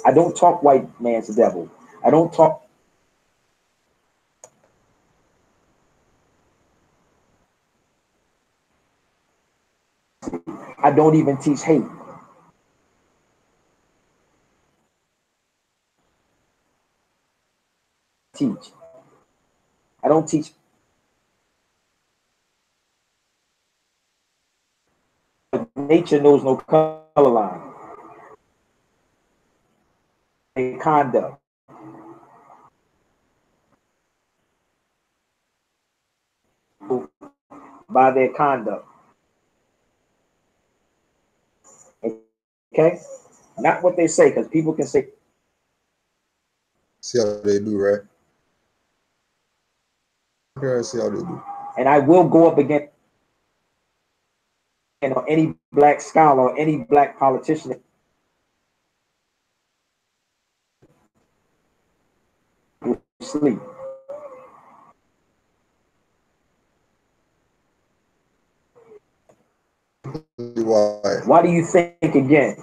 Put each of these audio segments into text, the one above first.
I don't talk white man's devil. I don't talk. I don't even teach hate. Teach. I don't teach. Nature knows no color line. Their conduct. By their conduct. Okay? Not what they say, because people can say. See how they do, right? Here, see how they do. And I will go up against any black scholar or any black politician. Sleep. Why? Why do you think again?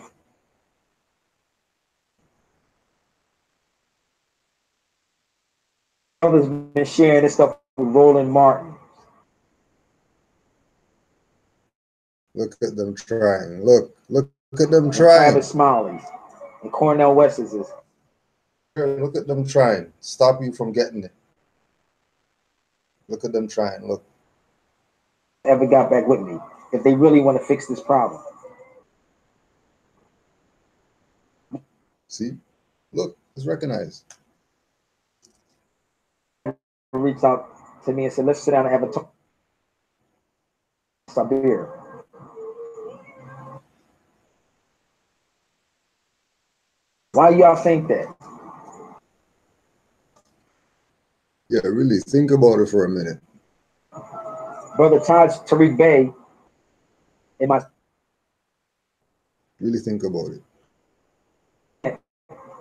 Brothers been sharing this stuff with Roland Martin. Look at them trying. Look at them And trying. Travis Smiley's and Cornell West's. Look at them trying. Stop you from getting it. Look at them trying. Look. Ever got back with me if they really want to fix this problem. See? Look, it's recognized. Reached out to me and said, let's sit down and have a talk. Stop here. Why y'all think that? Yeah, really think about it for a minute. Brother Taj Tariq Bey in my really think about it.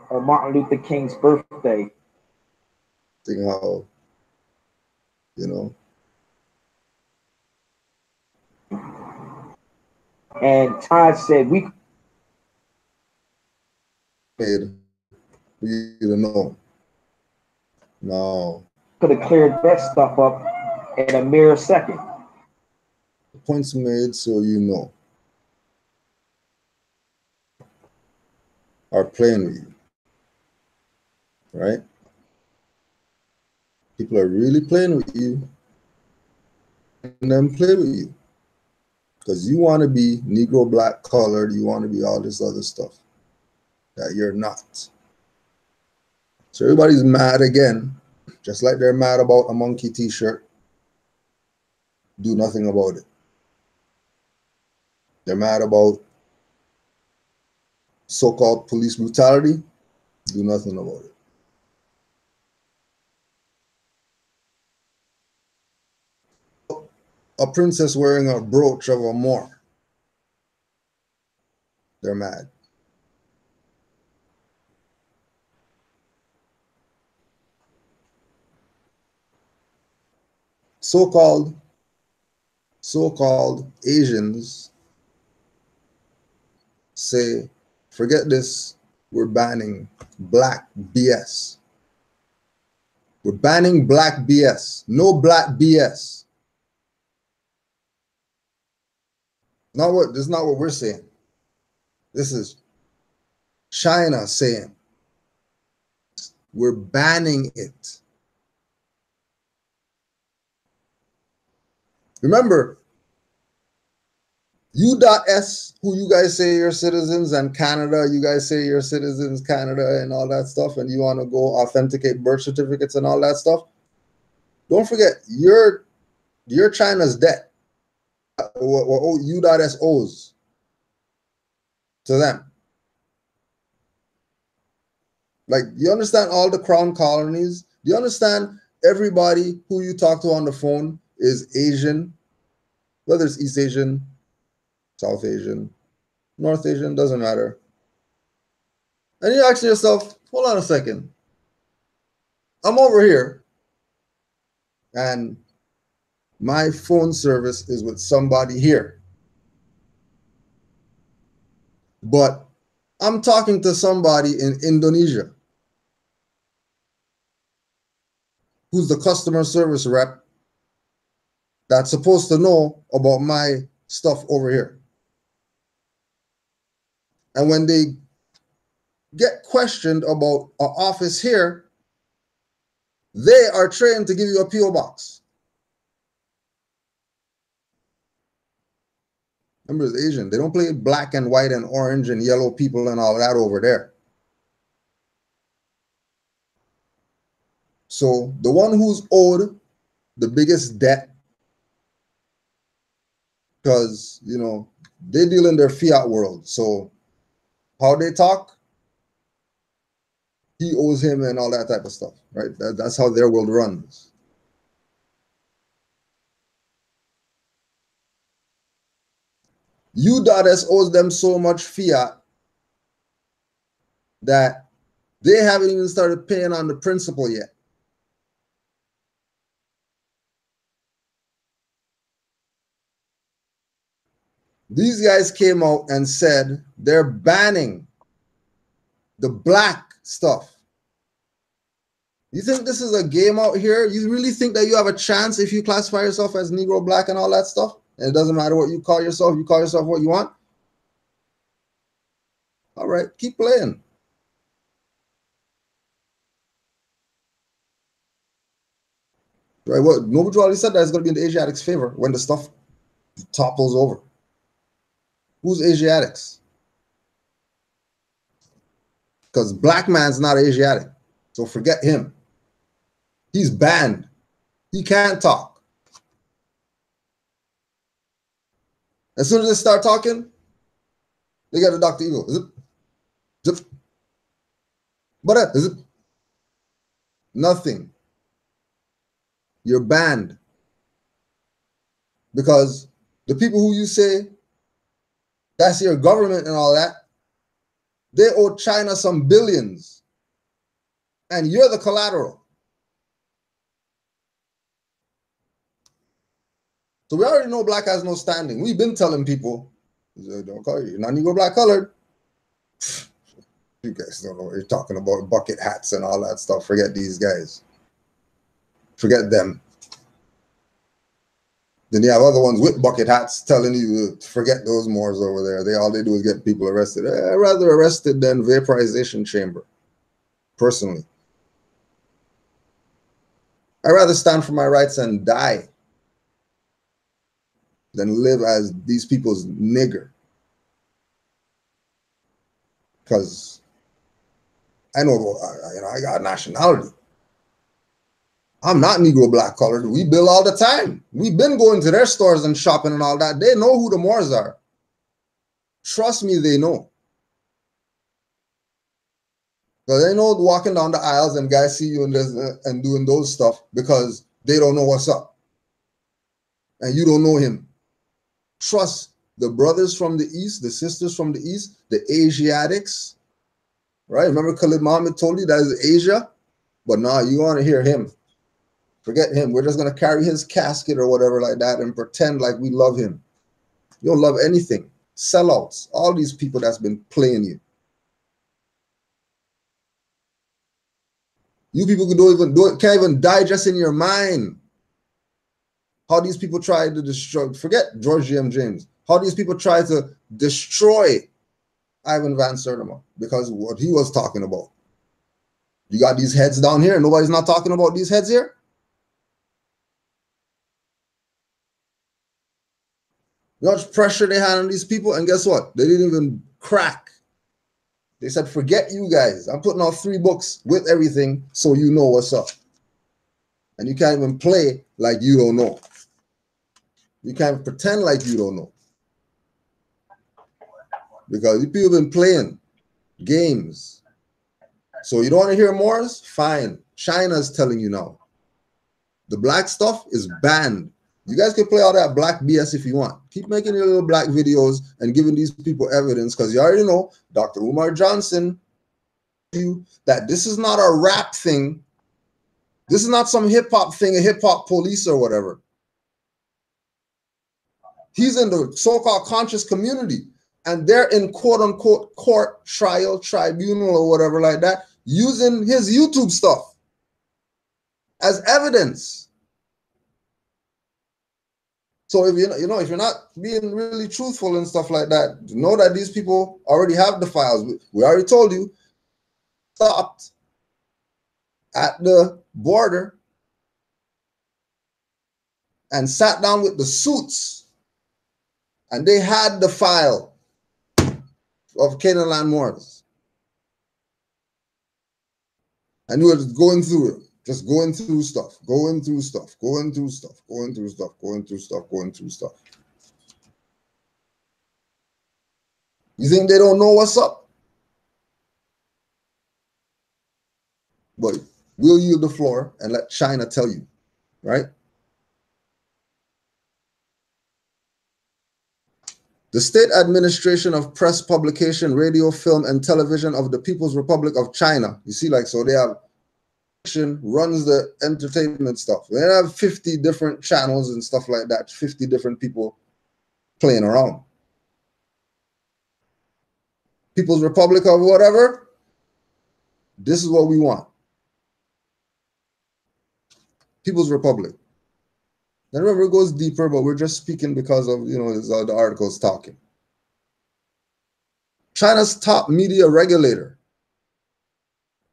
On Martin Luther King's birthday. Think how, you know. And Todd said we made for you to know. No. Could have cleared that stuff up in a mere second. The point's made so you know. Are playing with you. Right? People are really playing with you. And then play with you. Because you want to be Negro, black, colored, you want to be all this other stuff that you're not. So everybody's mad again, just like they're mad about a monkey t-shirt. Do nothing about it. They're mad about so-called police brutality. Do nothing about it. A princess wearing a brooch of a Moor. They're mad. So-called Asians say, forget this, we're banning black BS. We're banning black BS. No black BS. This is not what we're saying. This is China saying we're banning it. Remember, U.S., who you guys say you're citizens, and Canada, you guys say you're citizens, Canada, and all that stuff, and you want to go authenticate birth certificates and all that stuff. Don't forget, you're China's debt. What U.S. owes to them. Like, you understand all the crown colonies? Do you understand everybody who you talk to on the phone is Asian? Whether it's East Asian, South Asian, North Asian, doesn't matter. And you ask yourself, hold on a second. I'm over here and my phone service is with somebody here. But I'm talking to somebody in Indonesia who's the customer service rep that's supposed to know about my stuff over here. And when they get questioned about an office here, they are trained to give you a PO box. Remember, it's Asian. They don't play black and white and orange and yellow people and all that over there. So the one who's owed the biggest debt, because, you know, they deal in their fiat world. So how they talk, he owes him and all that type of stuff, right? That's how their world runs. UDOTS owes them so much fiat that they haven't even started paying on the principal yet. These guys came out and said they're banning the black stuff. You think this is a game out here? You really think that you have a chance if you classify yourself as Negro, black, and all that stuff? And it doesn't matter what you call yourself what you want? All right, keep playing. Right, what Noble already said that is going to be in the Asiatics' favor when the stuff topples over. Who's Asiatics? Because black man's not Asiatic, so forget him. He's banned. He can't talk. As soon as they start talking, they got a Dr. Evil. Is it? Zip. But is it? Nothing. You're banned. Because the people who you say that's your government and all that, they owe China some billions. And you're the collateral. So we already know black has no standing. We've been telling people, don't call you, you're not Negro, black, colored. You guys don't know what you're talking about, bucket hats and all that stuff. Forget these guys. Forget them. Then you have other ones with bucket hats telling you to forget those Moors over there. All they do is get people arrested. I'd rather arrested than vaporization chamber, personally. I'd rather stand for my rights and die than live as these people's nigger. Because I know, I got nationality. I'm not Negro, black, colored. We bill all the time. We've been going to their stores and shopping and all that. They know who the Moors are. Trust me, they know. Because they know walking down the aisles and guys see you and doing those stuff because they don't know what's up. And you don't know him. Trust the brothers from the East, the sisters from the East, the Asiatics. Right? Remember Khalid Muhammad told you that is Asia? But nah, you want to hear him. Forget him. We're just going to carry his casket or whatever like that and pretend like we love him. You don't love anything. Sellouts. All these people that's been playing you. You people can't even digest in your mind how these people try to destroy. Forget George G.M. James. How these people try to destroy Ivan Van Sertima because of what he was talking about. You got these heads down here. Nobody's not talking about these heads here. You know how much pressure they had on these people? And guess what? They didn't even crack. They said, forget you guys. I'm putting out 3 books with everything so you know what's up. And you can't even play like you don't know. You can't pretend like you don't know. Because you people have been playing games. So you don't want to hear Moors? Fine. China's telling you now. The black stuff is banned. You guys can play all that black BS if you want. Keep making your little black videos and giving these people evidence because you already know Dr. Umar Johnson you that this is not a rap thing. This is not some hip-hop thing, a hip-hop police or whatever. He's in the so-called conscious community. and they're in quote unquote court, trial, tribunal, or whatever like that, using his YouTube stuff as evidence. So if if you're not being really truthful and stuff like that, know that these people already have the files. We already told you, stopped at the border and sat down with the suits, and they had the file of Canaanland Moors. And you were just going through it, just going through stuff, going through stuff, going through stuff, going through stuff, going through stuff, going through stuff. You think they don't know what's up? But we'll yield the floor and let China tell you, right? The State Administration of Press, Publication, Radio, Film, and Television of the People's Republic of China. You see, like, so they have runs the entertainment stuff. They have 50 different channels and stuff like that, 50 different people playing around. People's Republic of whatever, this is what we want. People's Republic. And remember, it goes deeper, but we're just speaking because of, the articles talking. China's top media regulator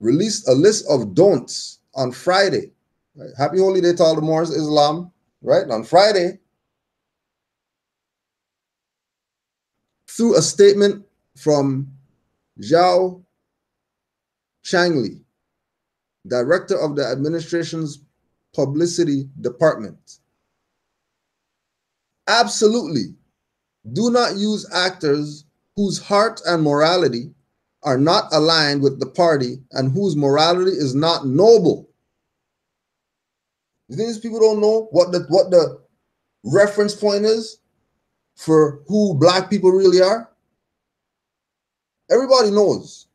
released a list of don'ts on Friday. Right? Happy Holy Day to all the Moors, Islam, right? On Friday, through a statement from Zhao Changli, director of the administration's publicity department. Absolutely, do not use actors whose heart and morality are not aligned with the party and whose morality is not noble. You think these people don't know what the reference point is for who black people really are? Everybody knows.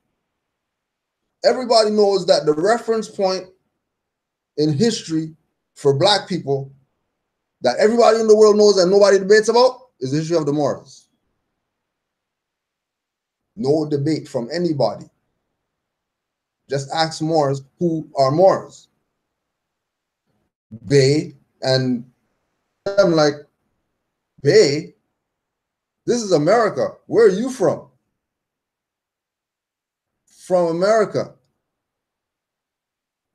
Everybody knows that the reference point in history for black people that everybody in the world knows and nobody debates about is the history of the Moors. No debate from anybody. Just ask Moors who are Moors. Bay, and I'm like, Bay? This is America. Where are you from? From America.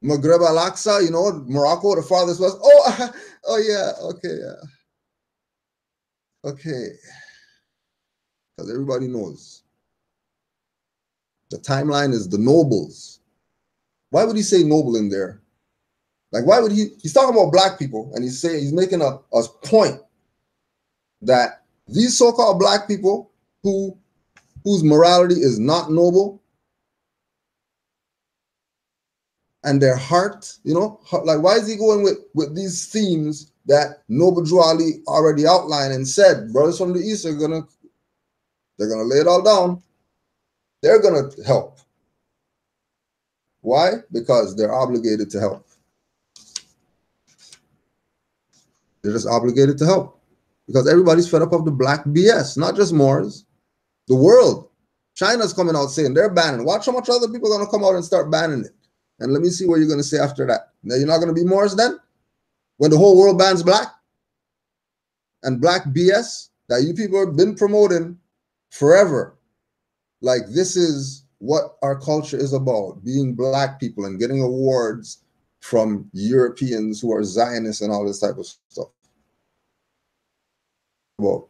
Maghreb al-Aqsa, Morocco, the farthest west. Oh yeah, okay, yeah. Okay. Because everybody knows. The timeline is the nobles. Why would he say noble in there? Like, why would he's talking about black people, and he's making a point that these so-called black people whose morality is not noble, and their heart, like, why is he going with these themes that Noble Drew Ali already outlined and said, brothers from the East they're gonna lay it all down. They're gonna help. Why? Because they're obligated to help. They're just obligated to help. Because everybody's fed up of the black BS, not just Moors. The world. China's coming out saying they're banning. Watch how much other people are gonna come out and start banning it. And let me see what you're going to say after that. Now, you're not going to be Moors then? When the whole world bans black? And black BS that you people have been promoting forever. Like, this is what our culture is about. Being black people and getting awards from Europeans who are Zionists and all this type of stuff. Well,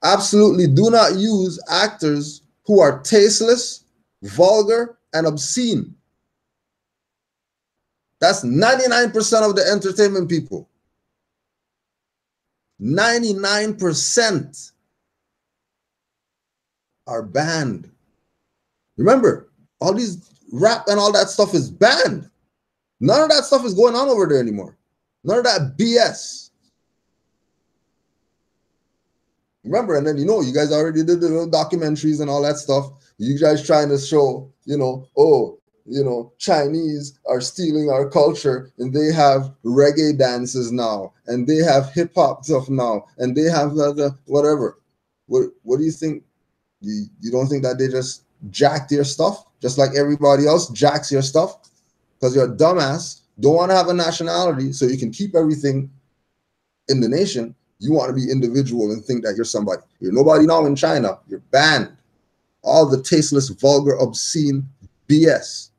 absolutely do not use actors who are tasteless, vulgar, and obscene. That's 99% of the entertainment people. 99% are banned. Remember, all these rap and all that stuff is banned. None of that stuff is going on over there anymore. None of that BS. Remember, and then, you guys already did the little documentaries and all that stuff. You guys trying to show, Chinese are stealing our culture and they have reggae dances now and they have hip hop stuff now and they have whatever. What do you think? You don't think that they just jacked your stuff just like everybody else jacks your stuff because you're a dumbass, don't want to have a nationality so you can keep everything in the nation. You want to be individual and think that you're somebody. You're nobody now in China. You're banned. All the tasteless, vulgar, obscene BS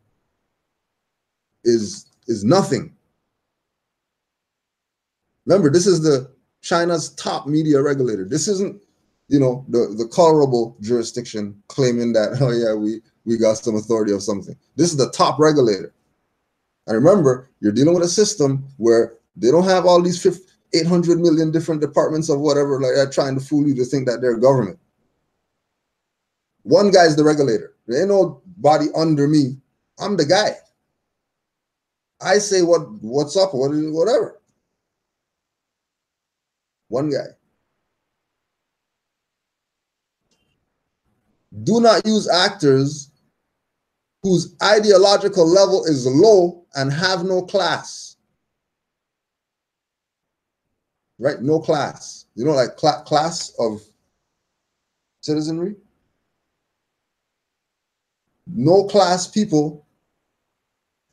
is nothing. Remember, this is the China's top media regulator. This isn't, the colorable jurisdiction claiming that, oh yeah, we got some authority or something. This is the top regulator. And remember, you're dealing with a system where they don't have all these 800 million different departments of whatever like that trying to fool you to think that they're government. One guy's the regulator. There ain't nobody under me. I'm the guy. I say what's up, whatever. One guy. Do not use actors whose ideological level is low and have no class. Right? No class. Like class of citizenry. No class people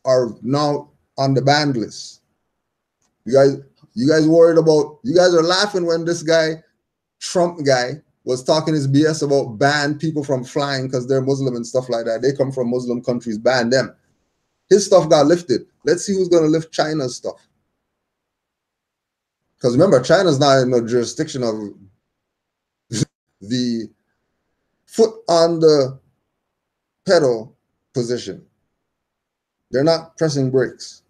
are now on the banned list. You guys worried about, you guys are laughing when this guy, Trump guy, was talking his BS about ban people from flying because they're Muslim and stuff like that. They come from Muslim countries, ban them. His stuff got lifted. Let's see who's going to lift China's stuff. Because remember, China's not in the jurisdiction of the foot on the pedal position. They're not pressing brakes.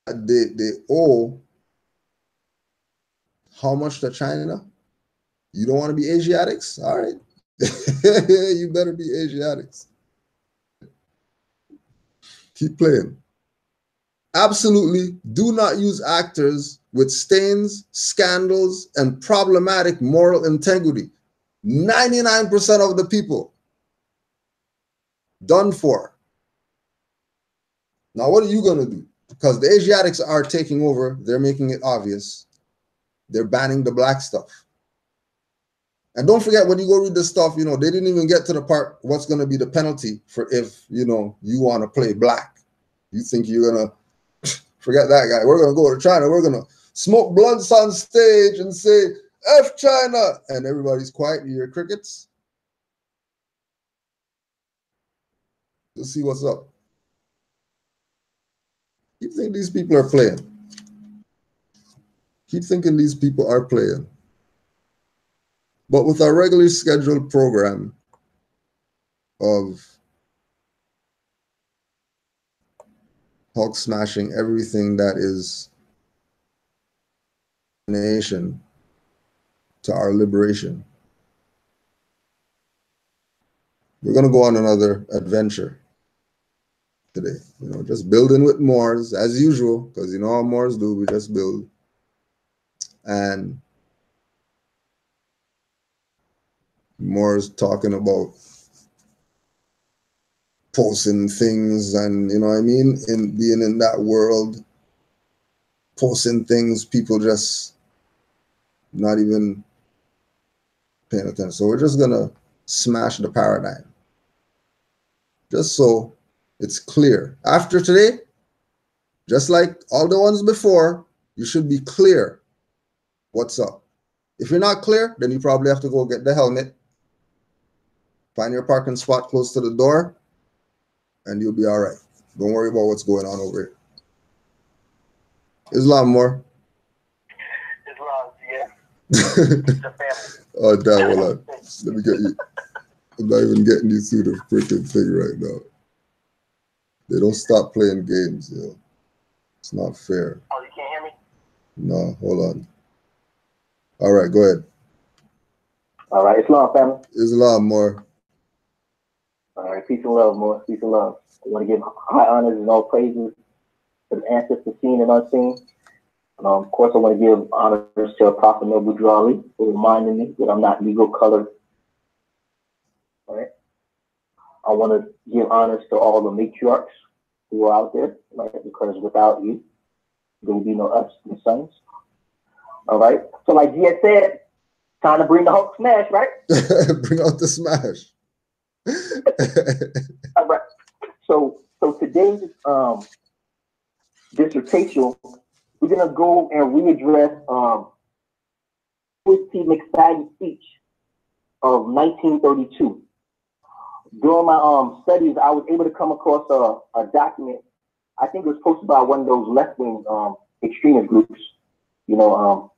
They owe how much to China? You don't want to be Asiatics? All right. You better be Asiatics. Keep playing. Absolutely do not use actors with stains, scandals, and problematic moral integrity. 99% of the people done for. Now, what are you going to do? Because the Asiatics are taking over. They're making it obvious. They're banning the black stuff. And don't forget, when you go read this stuff, they didn't even get to the part what's going to be the penalty for if, you want to play black. You think you're going to forget that guy. We're going to go to China. We're going to smoke blunts on stage and say, F China. And everybody's quiet. You hear crickets. Let's see what's up. Keep thinking these people are playing. Keep thinking these people are playing. But with our regularly scheduled program of Hulk smashing everything that is nation to our liberation, we're going to go on another adventure today. Just building with Moors as usual, because how Moors do, we just build. And Moors talking about posting things and, in being in that world, posting things, people just not even paying attention. So we're just going to smash the paradigm. Just so it's clear. After today, just like all the ones before, you should be clear what's up. If you're not clear, then you probably have to go get the helmet, find your parking spot close to the door, and you'll be all right. Don't worry about what's going on over here. Islam more. Islam, yeah. Oh, damn, hold on. Let me get you. I'm not even getting you through the freaking thing right now. They don't stop playing games, yo. It's not fair. Oh, you can't hear me? No, hold on. All right, go ahead. All right, Islam family. Islam more. All right, peace and love, more. Peace and love. I want to give high honors and all praises to the ancestors seen and unseen. Of course, I want to give honors to Prophet Noble Drawley for reminding me that I'm not Negro colored. All right. I want to give honors to all the matriarchs who are out there, right? Because without you, there will be no us, the sons. All right. So like Gia said, time to bring the Hulk smash, right? Bring out the smash. All right. So today's dissertation, we're gonna go and readdress Louis T. McFadden's speech of 1932. During my studies, I was able to come across a document. I think it was posted by one of those left-wing extremist groups. You know,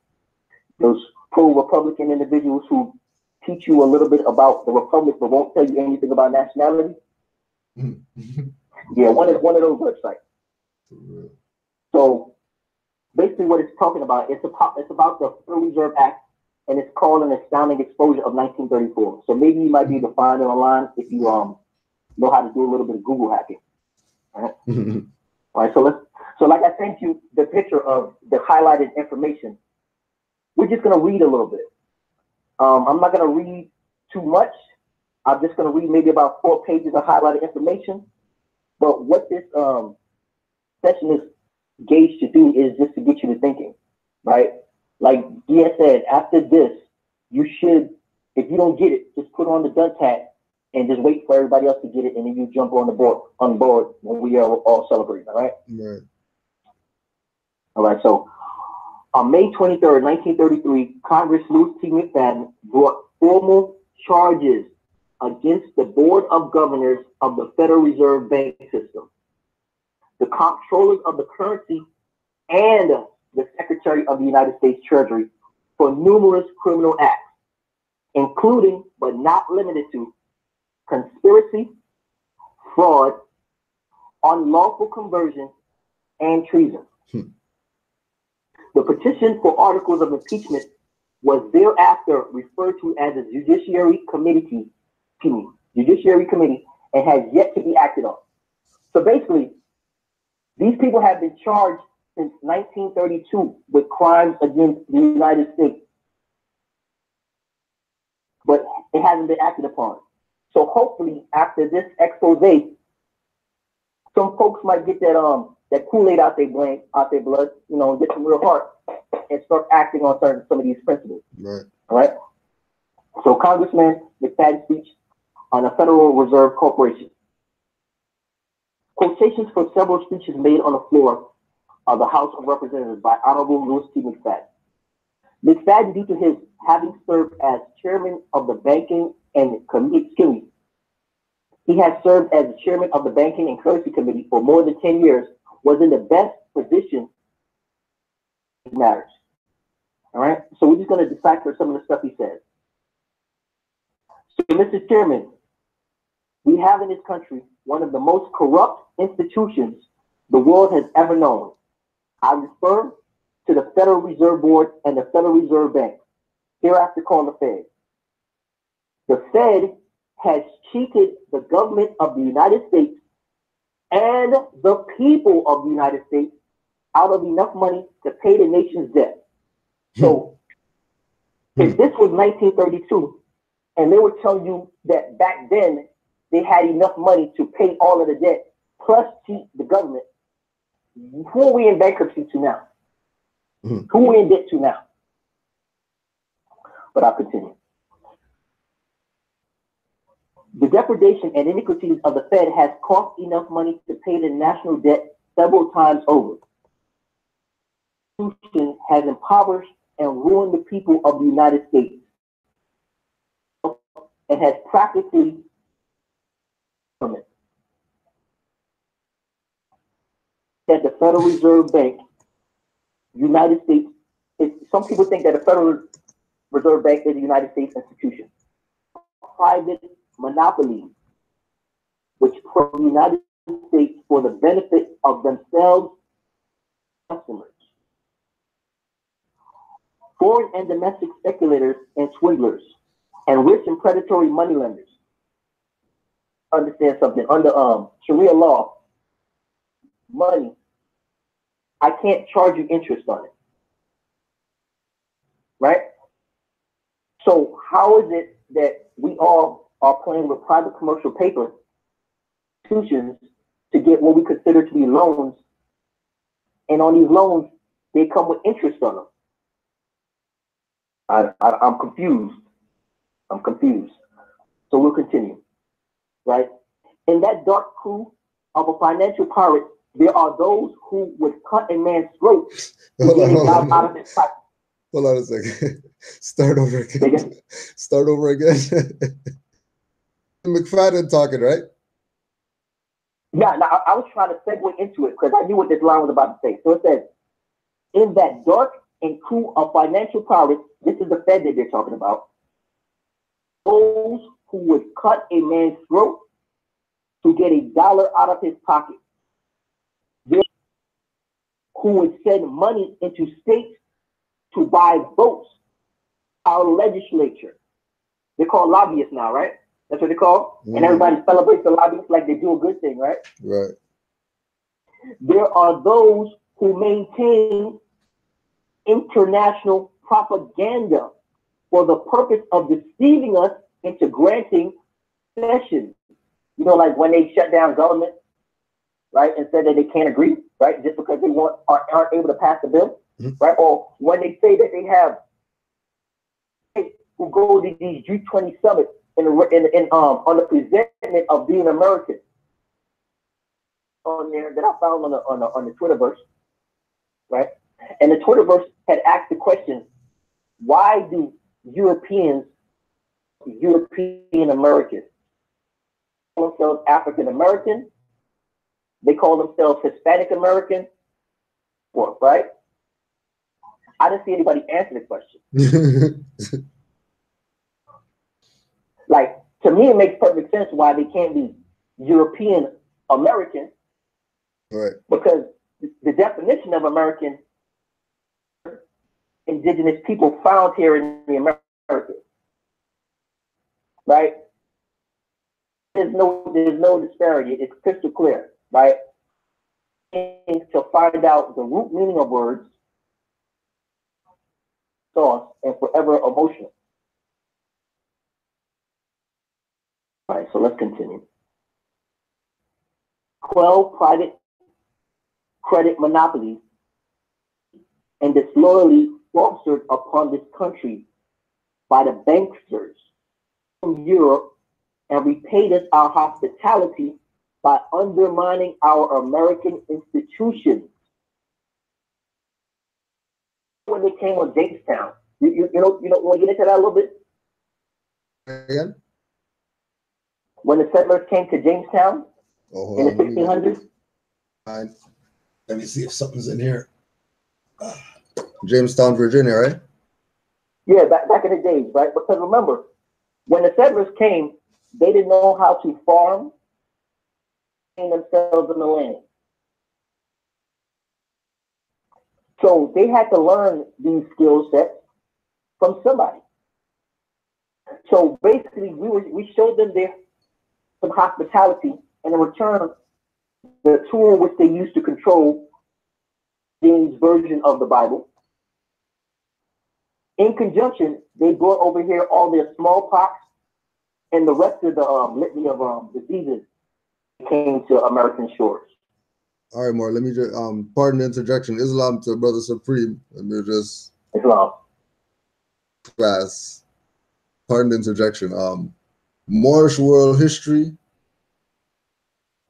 those pro-Republican individuals who teach you a little bit about the Republic but won't tell you anything about nationality. Yeah, one of those websites. So basically, what it's talking about, it's about the Federal Reserve Act, and it's called An Astounding Exposure of 1934. So maybe you might be able to find it online if you know how to do a little bit of Google hacking. All right. All right. So like I sent you the picture of the highlighted information. We're just gonna read a little bit. I'm not gonna read too much. I'm just gonna read maybe about 4 pages of highlighted information. But what this session is gauged to do is just to get you to thinking, right? Like Gia said, after this, you should, if you don't get it, just put on the dunce hat and just wait for everybody else to get it, and then you jump on board when we are all celebrating. All right. Right. All right. So on May 23rd, 1933, Congress Louis T. McFadden brought formal charges against the Board of Governors of the Federal Reserve Bank System, the comptrollers of the currency, and the Secretary of the United States Treasury for numerous criminal acts, including but not limited to conspiracy, fraud, unlawful conversion, and treason. The petition for articles of impeachment was thereafter referred to as a Judiciary Committee, and has yet to be acted on. So basically, these people have been charged since 1932 with crimes against the United States, but it hasn't been acted upon. So hopefully, after this expose, some folks might get that Kool-Aid out their blood, you know, get some real heart and start acting on some of these principles. Right. All right. So Congressman McFadden's speech on the Federal Reserve Corporation. Quotations from several speeches made on the floor of the House of Representatives by Honorable Louis T. McFadden. McFadden, due to his having served as chairman of the Banking and Committee, he has served as the chairman of the Banking and Currency Committee for more than 10 years, was in the best position in matters. All right, so we're just going to decipher some of the stuff he says. So, Mr. Chairman, we have in this country one of the most corrupt institutions the world has ever known. I refer to the Federal Reserve Board and the Federal Reserve Bank, hereafter called the Fed. The Fed has cheated the government of the United States and the people of the United States out of enough money to pay the nation's debt. So if this was 1932 and they were telling you that back then they had enough money to pay all of the debt plus cheat the government, who are we in bankruptcy to now? Who are we in debt to now? But I'll continue. The depredation and iniquities of the Fed has cost enough money to pay the national debt several times over. The institution has impoverished and ruined the people of the United States and has practically that the Federal Reserve Bank, United States, some people think that the Federal Reserve Bank is a United States institution. Private monopoly, which for the United States for the benefit of themselves customers. Foreign and domestic speculators and swindlers, and rich and predatory moneylenders. Understand something, under Sharia law, money, I can't charge you interest on it. Right? So how is it that we all are playing with private commercial paper institutions to get what we consider to be loans, and on these loans, they come with interest on them? I'm confused. I'm confused. So we'll continue, right? In that dark crew of a financial pirate, there are those who would cut a man's throat to Hold get on, a hold dollar out on. of his pocket. Hold on a second. Start over again. Again? Start over again. McFadden talking, right? Yeah, now I was trying to segue into it because I knew what this line was about to say. So it says, in that dark and crew of financial pirates, this is the Fed that they're talking about, those who would cut a man's throat to get a dollar out of his pocket, who would send money into states to buy votes. Our legislature, they're called lobbyists now, right? That's what they're called. And everybody celebrates the lobbyists like they do a good thing, right? Right. There are those who maintain international propaganda for the purpose of deceiving us into granting sessions. You know, like when they shut down government, right, and said that they can't agree, right, just because they aren't able to pass the bill, right? Or when they say that they have who go to these G20 summits on the presentment of being American on there that I found on the Twitterverse, right? And the Twitterverse had asked the question, why do European Americans call themselves African American? They call themselves Hispanic American, right? I didn't see anybody answer the question. Like, to me, it makes perfect sense why they can't be European American, Right. because the definition of American, indigenous people found here in the Americas, right? There's no disparity. It's crystal clear, right? To find out the root meaning of words, sauce, and forever emotional. All right, so let's continue. 12 private credit monopolies and disloyally fostered upon this country by the banksters from Europe and repaid us our hospitality by undermining our American institutions. When they came on Jamestown, you know, want to get into that a little bit? Again? When the settlers came to Jamestown in the 1600s? Let me see if something's in here. Jamestown, Virginia, right? Yeah, back in the days, right? Because remember, when the settlers came, they didn't know how to farm themselves in the land. So they had to learn these skill sets from somebody. So basically, we showed them some hospitality, and in return, the tool which they used to control James' version of the Bible. In conjunction, they brought over here all their smallpox and the rest of the litany of diseases that came to American shores. All right, more. Let me just pardon the interjection. Islam to Brother Supreme. Let me just Islam. class. Pardon the interjection. Moorish World History.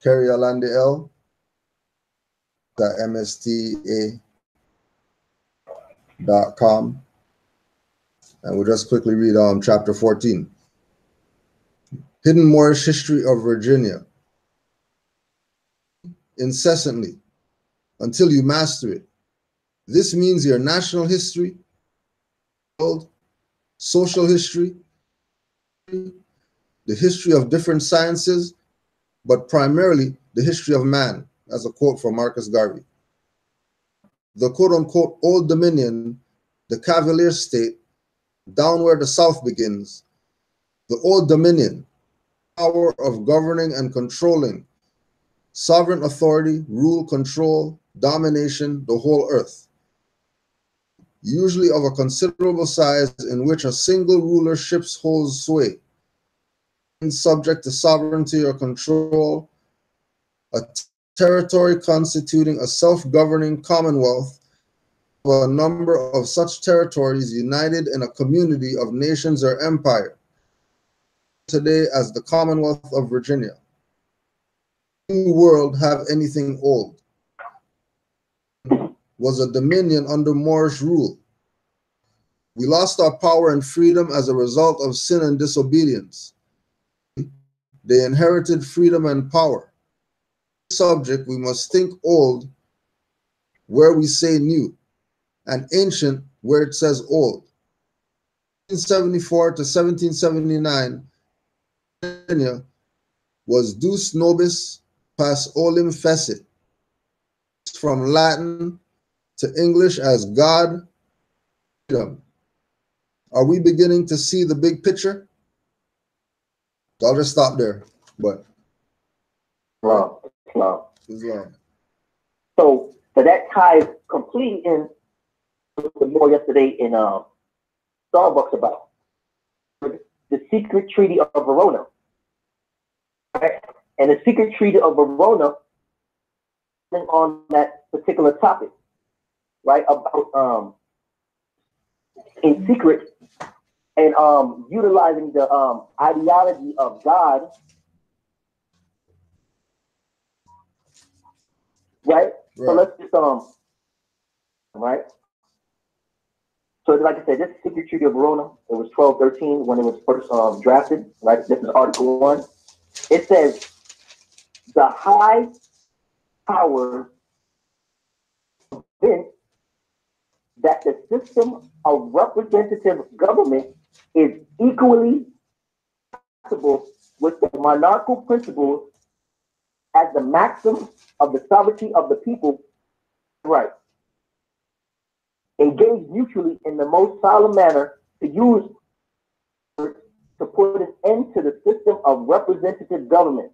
Carry Alande L. MSTA.com. And we'll just quickly read chapter 14. Hidden Moorish History of Virginia. Incessantly until you master it. This means your national history, social history, the history of different sciences, but primarily the history of man, as a quote from Marcus Garvey. The quote-unquote Old Dominion, the Cavalier state, down where the South begins, the Old Dominion, power of governing and controlling, sovereign authority, rule, control, domination, the whole earth, usually of a considerable size in which a single rulership holds sway, subject to sovereignty or control, a territory constituting a self-governing commonwealth a number of such territories united in a community of nations or empire, today as the Commonwealth of Virginia. New world have anything old. Was a dominion under Moorish rule. We lost our power and freedom as a result of sin and disobedience. They inherited freedom and power. Subject, we must think old where we say new, and ancient where it says old. 1774 to 1779, Virginia was Deus Nobis Pas Olim Fecit, from Latin to English as God, freedom. Are we beginning to see the big picture? I'll just stop there. But Islam. Islam. So that ties completely in with more yesterday in Starbucks about the secret treaty of Verona. Right? And the secret treaty of Verona on that particular topic, right? About in secret and utilizing the ideology of God, right? So let's just right. So like I said, this secret treaty of Verona, it was 1213 when it was first drafted, right? This is Article 1. It says the high powers convinced that the system of representative government is equally compatible with the monarchical principles as the maxim of the sovereignty of the people. Right. Engage mutually in the most solemn manner to use to put an end to the system of representative government.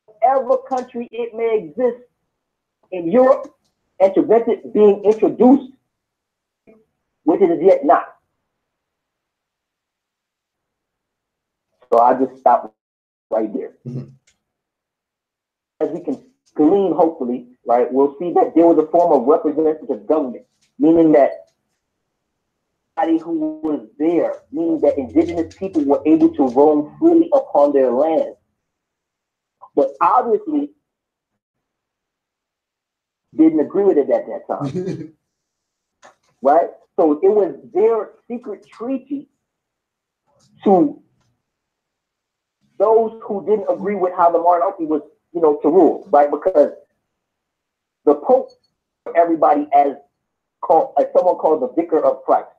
Whatever country it may exist in Europe, and to prevent it being introduced, which it is yet not. So I just stop right there. Mm-hmm. As we can glean, hopefully, right, we'll see that there was a form of representative government, meaning that everybody who was there, meaning that indigenous people were able to roam freely upon their land. But obviously, didn't agree with it at that time. Right? So it was their secret treaty to those who didn't agree with how the monarchy was, to rule, right? Because the Pope, everybody as someone called the Vicar of Christ,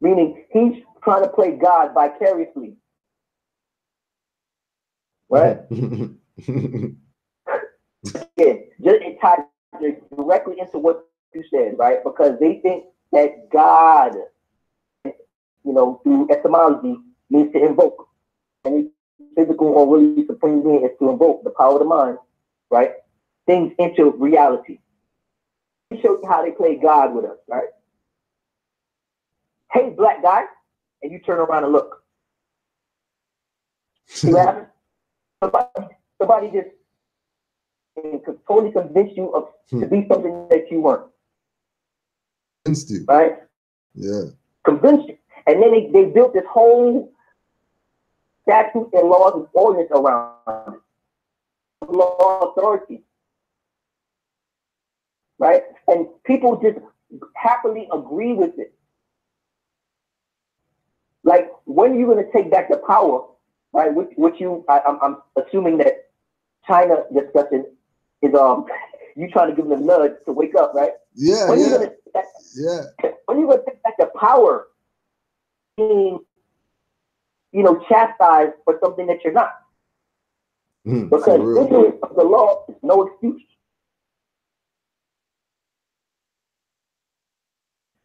meaning he's trying to play God vicariously, right? Yeah, it ties directly into what you said, right? Because they think that God, through etymology, means to invoke. Any physical or really supreme being is to invoke the power of the mind, right? Things into reality. Let me show you how they play God with us, right? Hey, black guy, and you turn around and look. See what happens? Somebody just totally convince you to be something that you weren't. Convinced you. Right? Yeah. Convinced you. And then they built this whole statute and laws and ordinance around it. Law authority. Right? And people just happily agree with it. Like, when are you going to take back the power, right? I'm assuming that China discussion is you trying to give them a nudge to wake up, right? Yeah, when yeah. When are you going to take back the power being, chastised for something that you're not? Because ignorance of the law is no excuse.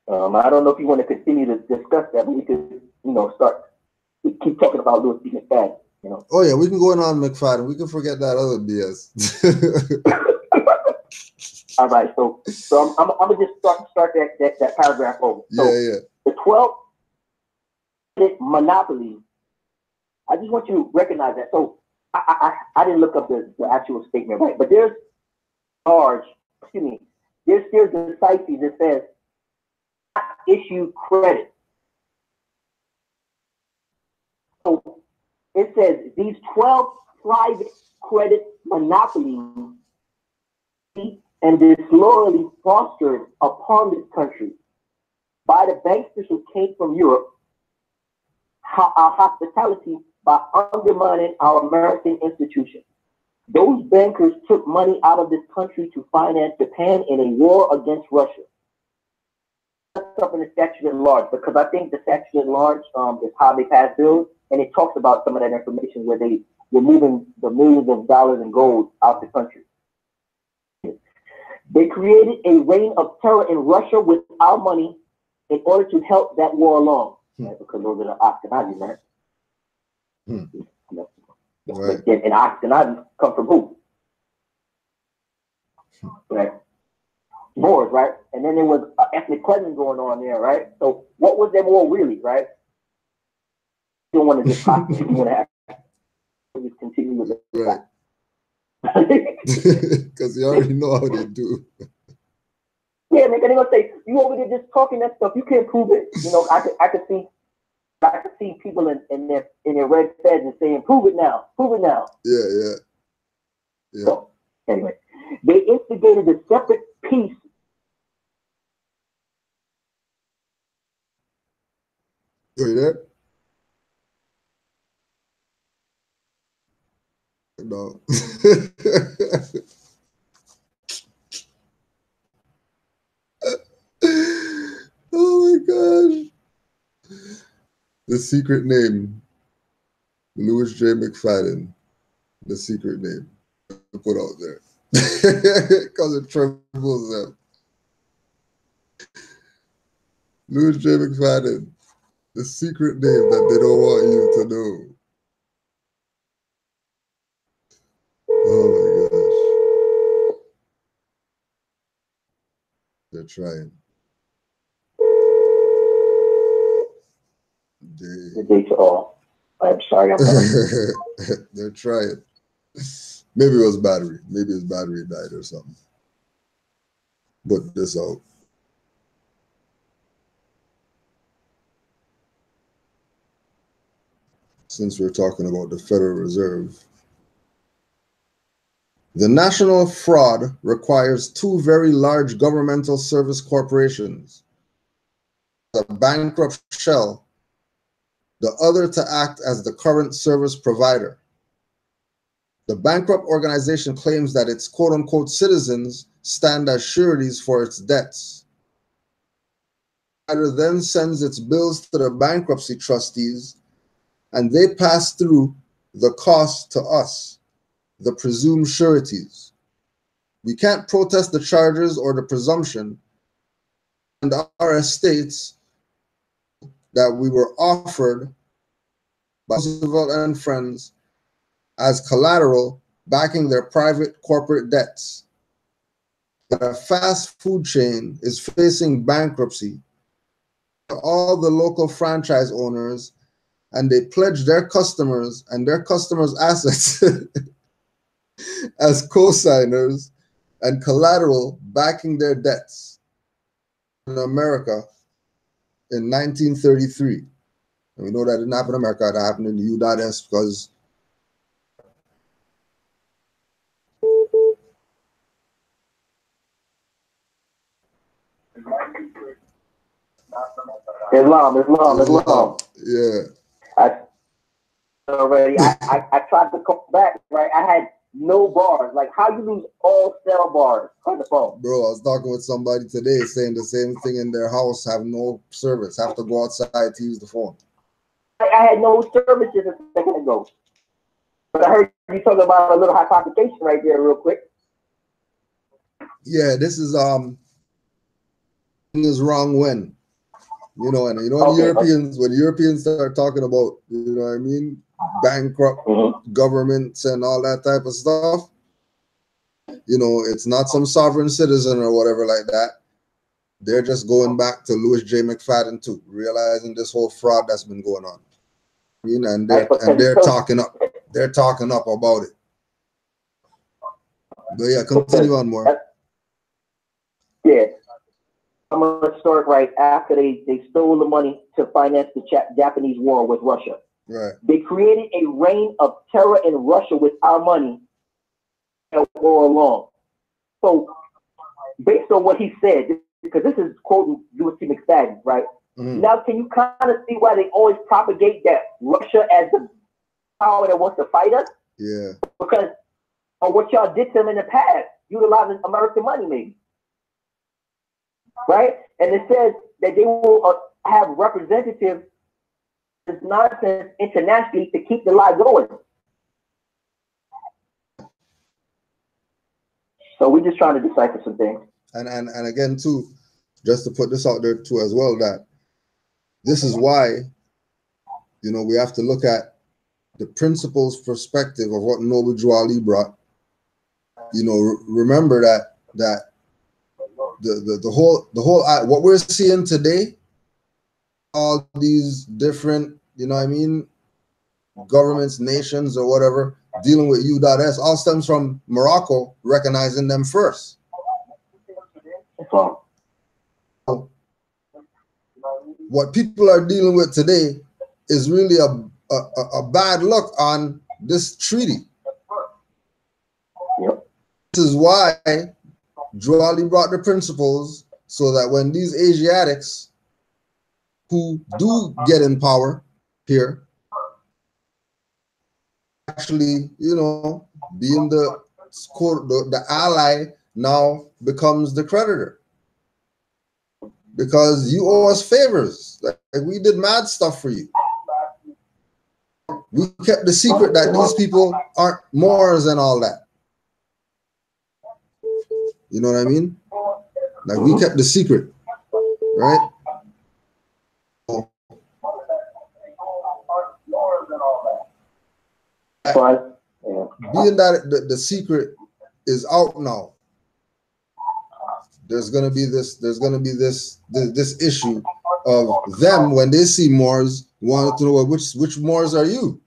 I don't know if you want to continue to discuss that, but we could, keep talking about Louis C. McFadden, Oh yeah, we can go on McFadden. We can forget that other BS. All right, so I'm gonna just start that paragraph over. So yeah. The 12 monopoly. I just want you to recognize that. So I didn't look up the actual statement, right? But there's there's still the CITES that says issue credit. So it says these 12 private credit monopolies and disloyally fostered upon this country by the banksters who came from Europe, our hospitality by undermining our American institutions. Those bankers took money out of this country to finance Japan in a war against Russia. That's up in the statute at large, because I think the statute at large is how they pass bills, and it talks about some of that information where they were moving the millions of dollars in gold out the country. They created a reign of terror in Russia with our money in order to help that war along, right? Because those are the Ashkenazis, right? You know, Right. and Ashkenazis come from who? Right? Moors, right? And then there was ethnic cleansing going on there, right? So what was that war really, right? You don't want to just pop it. You want to just continue with it. Right. Because you already know how they do. Yeah, man, they're gonna say you over there just talking that stuff. You can't prove it. You know, I could see people in their red feds and saying, "Prove it now, prove it now." Yeah. So anyway, they instigated a separate peace. Are you there? No. Oh my gosh. The secret name. Louis J. McFadden. The secret name. To put out there. Because it trembles them. Louis J. McFadden. The secret name that they don't want you to know. Oh my gosh. They're trying. I'm sorry. They're trying. Maybe it was battery. Maybe his battery died or something. Put this out. Since we're talking about the Federal Reserve, the national fraud requires two very large governmental service corporations, a bankrupt shell, the other to act as the current service provider. The bankrupt organization claims that its quote-unquote citizens stand as sureties for its debts. The provider then sends its bills to the bankruptcy trustees, and they pass through the cost to us, the presumed sureties. We can't protest the charges or the presumption, and our estates that we were offered by Roosevelt and friends as collateral backing their private corporate debts. A fast food chain is facing bankruptcy. All the local franchise owners, and they pledge their customers and their customers' assets as co-signers and collateral backing their debts in America in 1933. And we know that didn't happen in America, that happened in the U.S. because Islam. Yeah. I tried to come back, right? I had no bars. Like, how you lose all cell bars on the phone? Bro, I was talking with somebody today saying the same thing in their house, have no service, have to go outside to use the phone. I had no services a second ago. But I heard you talking about a little hypothecation right there real quick. Yeah, this is wrong when. You know, and you know when Europeans start talking about, you know what I mean, bankrupt governments and all that type of stuff, you know, it's not some sovereign citizen or whatever like that. They're just going back to Louis J. McFadden too, realizing this whole fraud that's been going on. You know, and they're talking up about it. But yeah, continue on more. Yeah. I'm gonna start right after they stole the money to finance the Japanese war with Russia. Right. They created a reign of terror in Russia with our money all along. So, based on what he said, because this is quoting Louis T. McFadden, right? Mm-hmm. Now, can you kind of see why they always propagate that Russia as the power that wants to fight us? Yeah. Because of what y'all did to them in the past, utilizing American money, maybe. Right? And it says that they will have representatives, this nonsense internationally to keep the lie going. So we're just trying to decipher some things. And again, too, just to put this out there too as well, that this is why, you know, we have to look at the principles perspective of what Noble Drew Ali brought. You know, remember that the whole what we're seeing today, all these different, you know what I mean, governments, nations, or whatever, dealing with U.S. all stems from Morocco recognizing them first. What people are dealing with today is really a bad look on this treaty. Yep. This is why Drew Ali brought the principles, so that when these Asiatics who do get in power here, actually, you know, being the ally now becomes the creditor. Because you owe us favors. Like we did mad stuff for you. We kept the secret that these people aren't Moors and all that. You know what I mean? Like we kept the secret, right? Being that the secret is out now, there's gonna be this issue of them when they see Moors wanting to know, well, which Moors are you?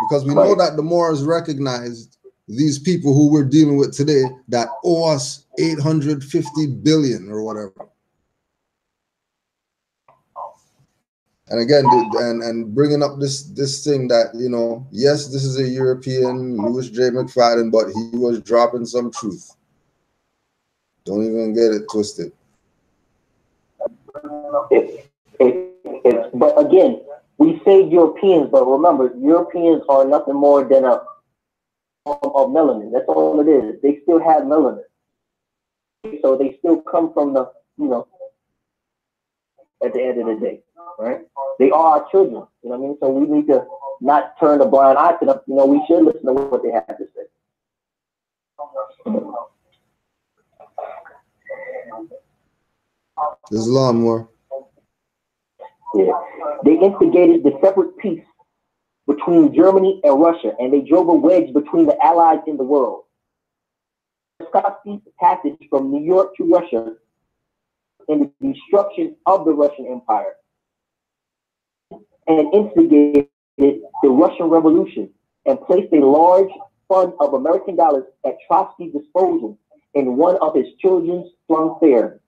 Because we know that the Moors recognized these people who we're dealing with today that owe us 850 billion or whatever. And again, and bringing up this thing that, you know, yes, this is a European, Louis J. McFadden, but he was dropping some truth. Don't even get it twisted. But again, we say Europeans, but remember, Europeans are nothing more than a form of melanin. That's all it is. They still have melanin. So they still come from the, you know, at the end of the day, right? They are our children, you know what I mean? So we need to not turn a blind eye to them. You know, we should listen to what they have to say. There's a lot more. Yeah. They instigated the separate peace between Germany and Russia, and they drove a wedge between the allies in the world. Trotsky's passage from New York to Russia and the destruction of the Russian Empire, and instigated the Russian Revolution and placed a large fund of American dollars at Trotsky's disposal in one of his children's slum fairs.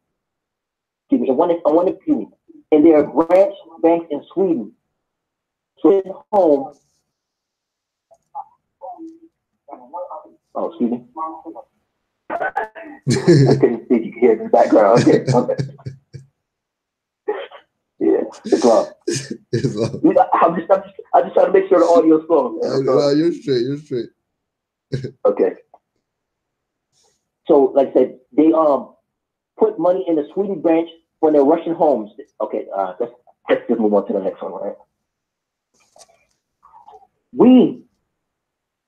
In their branch banks in Sweden. So his home. Oh, excuse me. I couldn't see if you could hear it in the background. Okay. Yeah, it's loud. It's loud. I'm just trying to make sure the audio's flowing. No, you're straight. Okay. So, like I said, they put money in the Sweden branch for their Russian homes. Okay, let's just move on to the next one, right?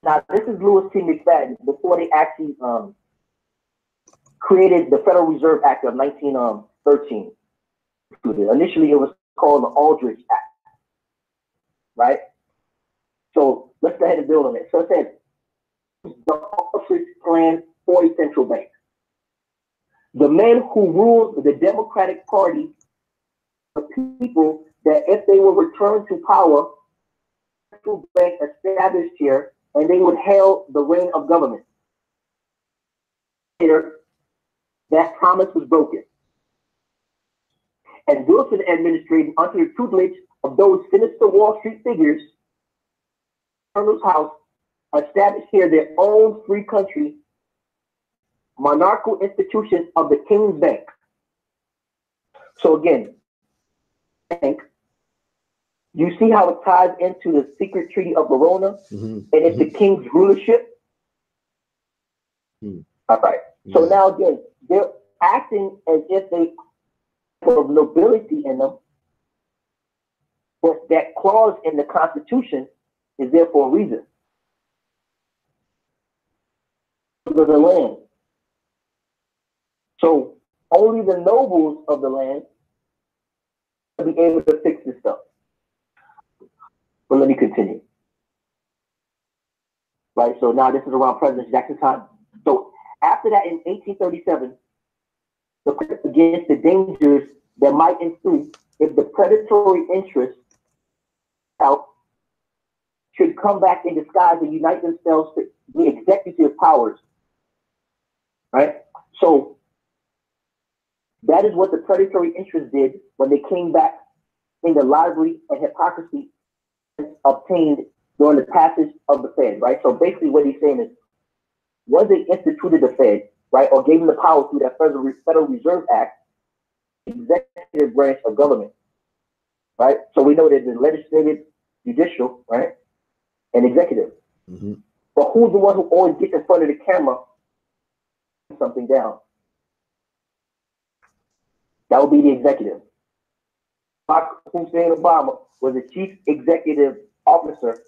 Now this is Louis T. McFadden before they actually created the Federal Reserve Act of 1913. Initially, it was called the Aldrich Act, right? So let's go ahead and build on it. So it says the office plan for a central bank. The men who ruled the Democratic Party are people that if they were returned to power, the central bank established here, and they would hail the reign of government. later, that promise was broken. And Wilson administrated under the tutelage of those sinister Wall Street figures, Colonel's House established here their own free country, monarchical institution of the King's Bank. So again, bank, you see how it ties into the secret treaty of Verona, and it's the king's rulership. All right. So now again, they're acting as if they have nobility in them, but that clause in the Constitution is there for a reason. For the land. So only the nobles of the land will be able to fix this stuff. But let me continue. Right, so now this is around President Jackson's time. So after that, in 1837, the against the dangers that might ensue if the predatory interests out should come back in disguise and unite themselves to the executive powers. Right? So that is what the predatory interests did when they came back in the library and hypocrisy obtained during the passage of the Fed, right? So basically what he's saying is, once they instituted the Fed, right, or gave them the power through that Federal Reserve Act, executive branch of government, right? So we know there's the legislative, judicial, right, and executive. But who's the one who always gets in front of the camera something down? That would be the executive. Hussein Obama was the chief executive officer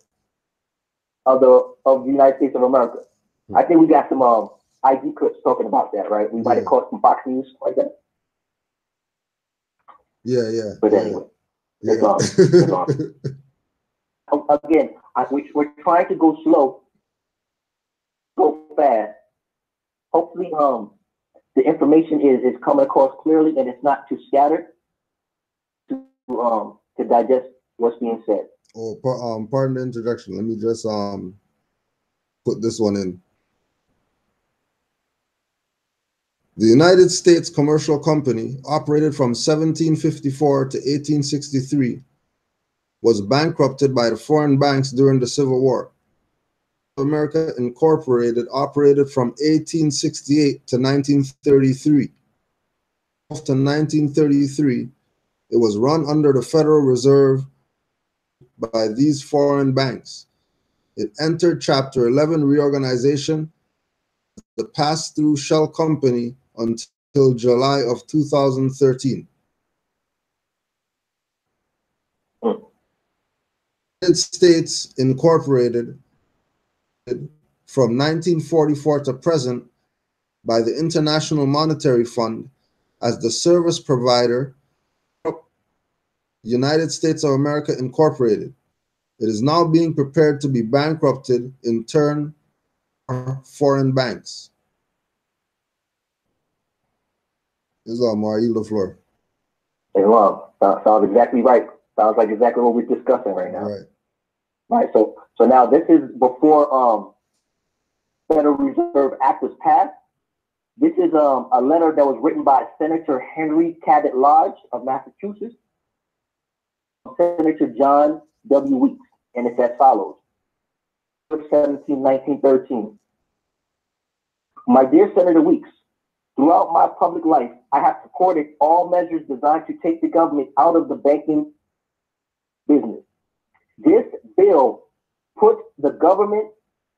of the United States of America. I think we got some ID clips talking about that, right? We might have caught some Fox News like that. Yeah. But anyway, it's again, we're trying to go slow, go fast. Hopefully, the information is coming across clearly and it's not too scattered to digest what's being said. Oh, pardon the introduction. Let me just put this one in. The United States Commercial Company, operated from 1754 to 1863, was bankrupted by the foreign banks during the Civil War. America Incorporated operated from 1868 to 1933. After 1933, it was run under the Federal Reserve by these foreign banks. It entered Chapter 11 reorganization, the pass-through shell company, until July of 2013. United States Incorporated from 1944 to present by the International Monetary Fund as the service provider, United States of America Incorporated. It is now being prepared to be bankrupted in turn by foreign banks. Islam, I yield the floor. Hey, well, sounds exactly right. Sounds like exactly what we're discussing right now. Right. So now this is before Federal Reserve Act was passed. This is a letter that was written by Senator Henry Cabot Lodge of Massachusetts, Senator John W. Weeks, and it's as follows: 17, 1913. My dear Senator Weeks, throughout my public life, I have supported all measures designed to take the government out of the banking business. This bill puts the government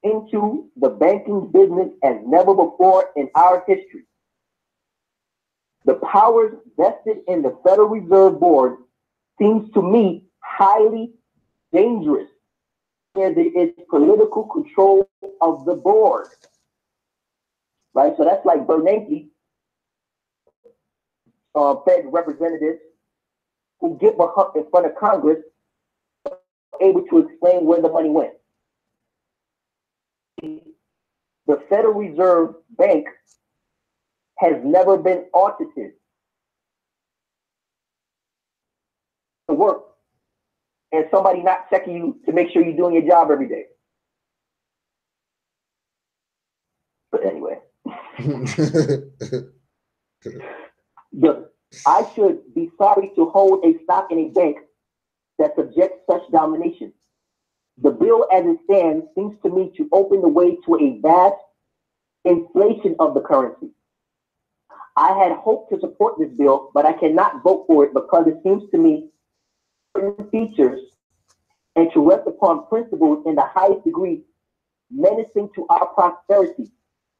into the banking business as never before in our history. The powers vested in the Federal Reserve Board seems to me highly dangerous, and it's political control of the board. Right, so that's like Bernanke, Fed representatives who get in front of Congress, able to explain where the money went. The Federal Reserve Bank has never been audited to work, and somebody not checking you to make sure you're doing your job every day. But anyway. I should be sorry to hold a stock in a bank that subjects such domination. The bill as it stands seems to me to open the way to a vast inflation of the currency. I had hoped to support this bill, but I cannot vote for it because it seems to me certain features and to rest upon principles in the highest degree menacing to our prosperity,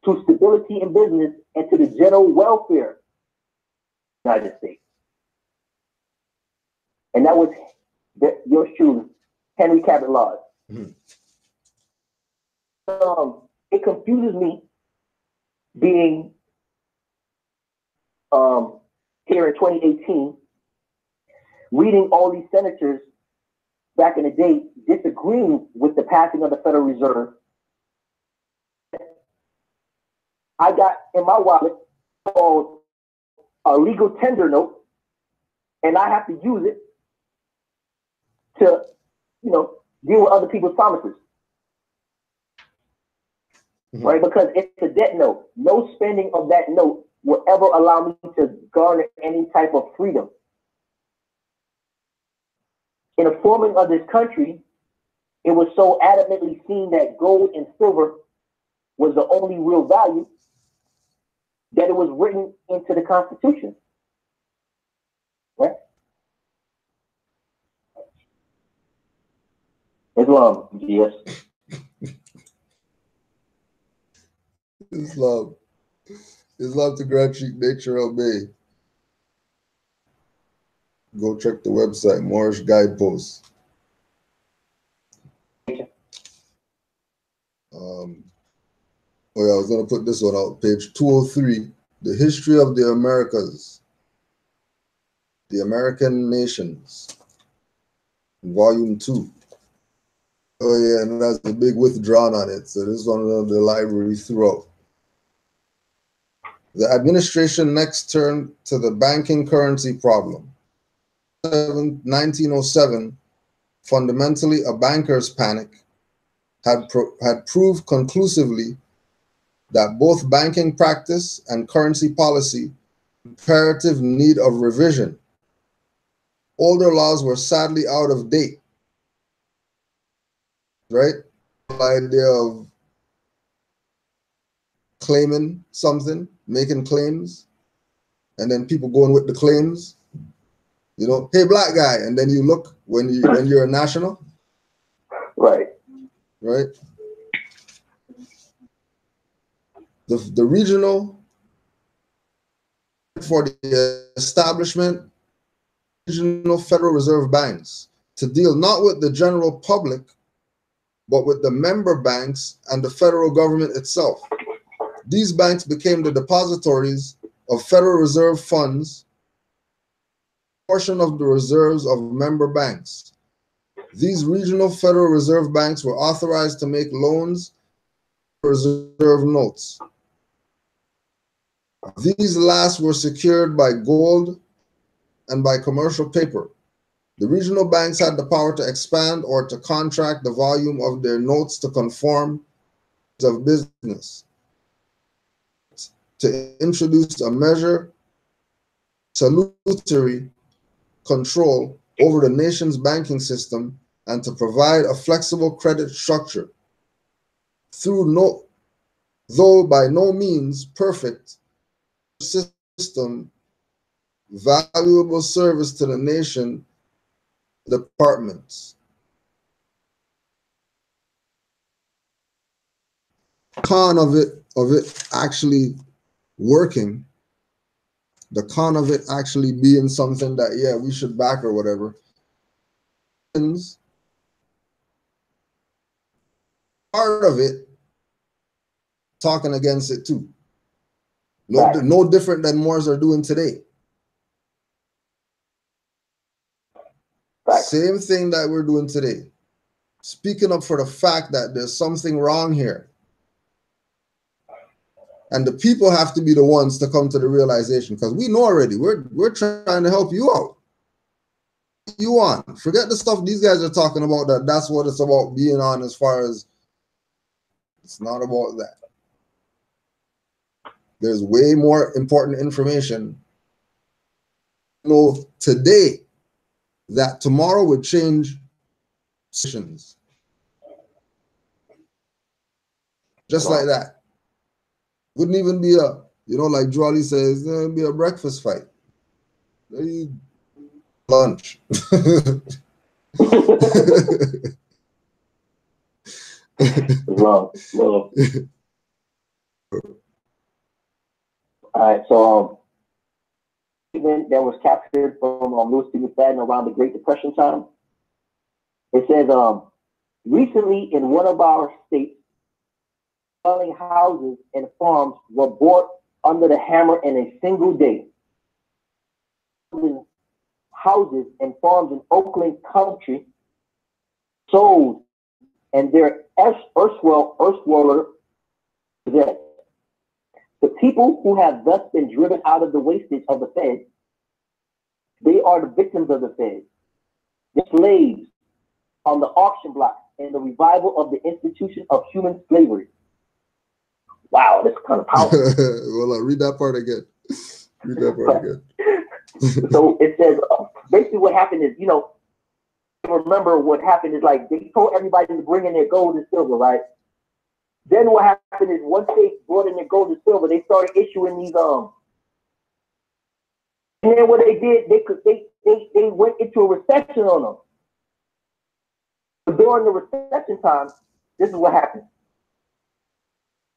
to stability in business, and to the general welfare of the United States. And that was yours truly, Henry Cabot Lodge. Mm-hmm. It confuses me being here in 2018, reading all these senators back in the day disagreeing with the passing of the Federal Reserve. I got in my wallet called a legal tender note, and I have to use it to, deal with other people's promises. Mm-hmm. Right? Because it's a debt note. No spending of that note will ever allow me to garner any type of freedom. In the forming of this country, it was so adamantly seen that gold and silver was the only real value that it was written into the Constitution. Right? Islam, yes. Islam. Islam to grant nature obey. Go check the website, Moorish Guideposts. I was going to put this one out, page 203, The History of the Americas, the American Nations, Volume 2. Oh yeah, and that's a big withdrawn on it, so this one of the library threw out. The administration next turned to the banking currency problem. 1907, fundamentally a banker's panic, had proved conclusively that both banking practice and currency policy imperative need of revision. Older laws were sadly out of date, right? The idea of claiming something, making claims, and then people going with the claims. Hey, black guy, and then you look when you're a national. Right. Right. The regional for the establishment regional Federal Reserve banks to deal not with the general public, but with the member banks and the federal government itself. These banks became the depositories of Federal Reserve funds, portion of the reserves of member banks. These regional Federal Reserve banks were authorized to make loans, reserve notes. These last were secured by gold and by commercial paper. The regional banks had the power to expand or to contract the volume of their notes to conform of business, to introduce a measure salutary control over the nation's banking system and to provide a flexible credit structure. Though by no means perfect system, valuable service to the nation departments. Con of it actually working, the con of it actually being something that, yeah, we should back or whatever. Part of it talking against it too. No different than Moors are doing today. Same thing that we're doing today. Speaking up for the fact that there's something wrong here. And the people have to be the ones to come to the realization, because we know already. We're trying to help you out. You on. Forget the stuff these guys are talking about, that's what it's about being on, as far as it's not about that. There's way more important information. You know today that tomorrow would change decisions. Just like that. Wouldn't even be a, you know, like Jolly says, there'd be a breakfast fight. Maybe lunch. Love. All right, so that was captured from Louis P. McFadden around the Great Depression time. It says, recently in one of our states, dwelling houses and farms were bought under the hammer in a single day. Houses and farms in Oakland County sold, and their erstwhile possessed. The people who have thus been driven out of the wastage of the Fed, they are the victims of the Fed. The slaves on the auction block and the revival of the institution of human slavery. Wow, that's kind of powerful. Well, read that part again. Read that part again. So it says, basically what happened is, you know, remember what happened is like they told everybody to bring in their gold and silver, right? Then what happened is once they brought in their gold and silver, they started issuing these and then what they did, they went into a recession on them. But during the recession time, this is what happened.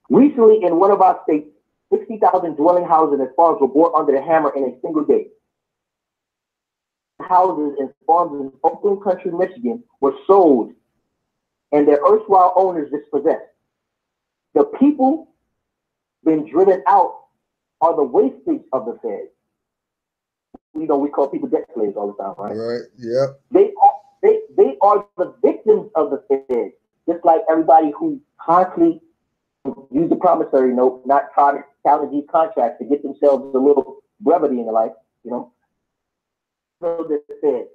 Recently, in one of our states, 60,000 dwelling houses and farms were bought under the hammer in a single day. Houses and farms in Oakland Country, Michigan were sold and their erstwhile owners dispossessed. The people been driven out are the wastage of the Fed. You know, we call people debt slaves all the time, right? Right, yeah. They are the victims of the Fed, just like everybody who constantly use the promissory note, not try to challenge these contracts to get themselves a little brevity in their life, you know. So the Fed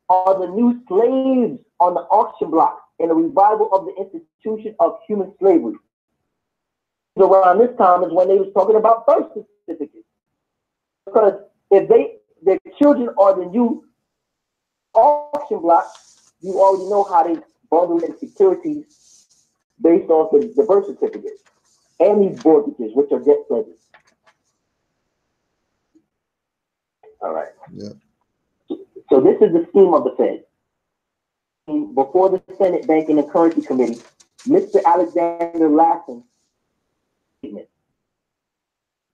are the new slaves on the auction block in the revival of the institution of human slavery. So around this time is when they was talking about birth certificates. Because if their children are the new auction block, you already know how they bundle in securities based off the birth certificate and these mortgages, which are debt pledges. All right. Yeah. So this is the scheme of the Fed. Before the Senate Banking and Currency Committee, Mr. Alexander Lassen statement.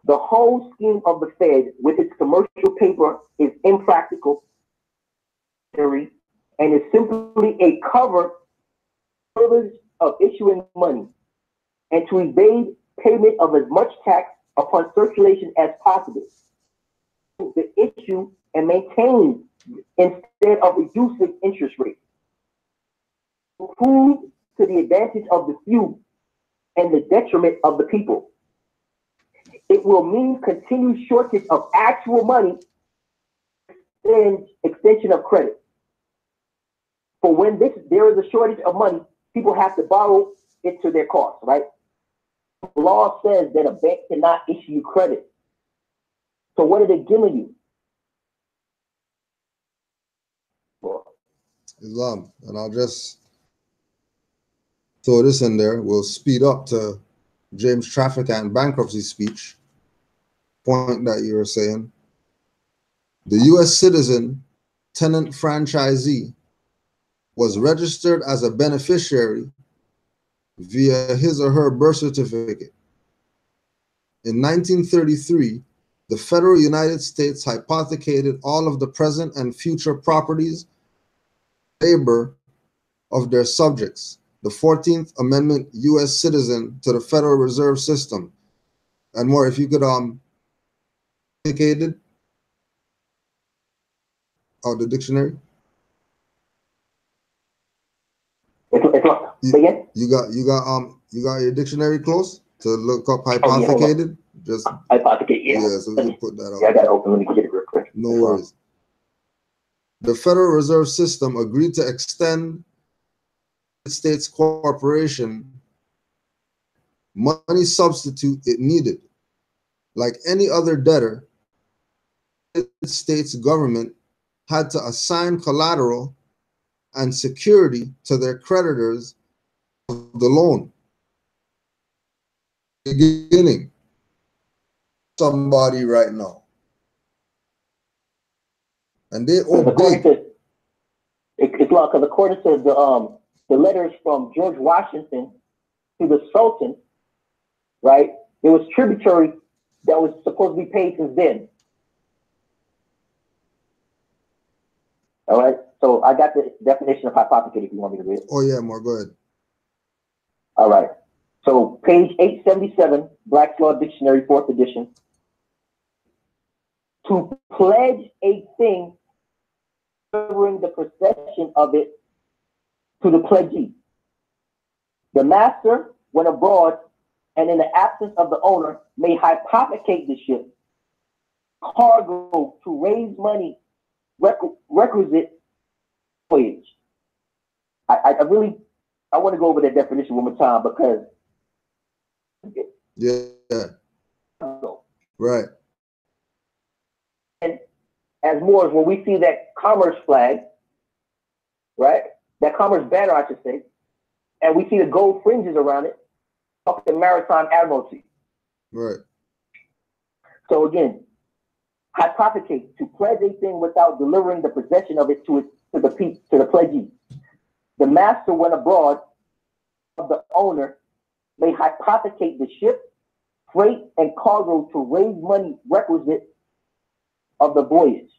The whole scheme of the Fed with its commercial paper is impractical and is simply a cover privilege of issuing money and to evade payment of as much tax upon circulation as possible. The issue and maintain instead of reducing interest rates. Prove to the advantage of the few and the detriment of the people. It will mean continued shortage of actual money and extension of credit. For when there is a shortage of money, people have to borrow it to their cost, right? The law says that a bank cannot issue you credit. So what are they giving you? Islam. And I'll just throw this in there. We'll speed up to James Trafficant bankruptcy speech. Point that you were saying. The U.S. citizen tenant franchisee was registered as a beneficiary via his or her birth certificate. In 1933, the federal United States hypothecated all of the present and future properties, labor of their subjects, the 14th Amendment U.S. citizen to the Federal Reserve System. And more, if you could indicated out the dictionary. You got your dictionary close to look up hypothecated? Just hypothecate, yeah. Yeah, so we can put that out. Yeah, I got it open. Let me get it real quick. No worries. The Federal Reserve System agreed to extend the States Corporation money substitute it needed. Like any other debtor, the United States government had to assign collateral and security to their creditors of the loan. Beginning, somebody right now, and they owe big. It's like, because according to the letters from George Washington to the Sultan, right? There was tributary that was supposed to be paid since then. All right. So I got the definition of hypothecate if you want me to read it. Oh yeah, more, go ahead. All right. So page 877, Black's Law Dictionary, 4th edition. To pledge a thing, delivering the possession of it to the pledgee. The master, when abroad and in the absence of the owner, may hypothecate the ship, cargo to raise money requisite voyage. I want to go over that definition one more time because Yeah. Right. And as Moors, when we see that commerce flag, right, that commerce banner, I should say, and we see the gold fringes around it, up the maritime admiralty. Right. So again, hypothecate, to pledge a thing without delivering the possession of it to the pledgee. The master, when abroad, of the owner, may hypothecate the ship, freight, and cargo to raise money requisite of the voyage.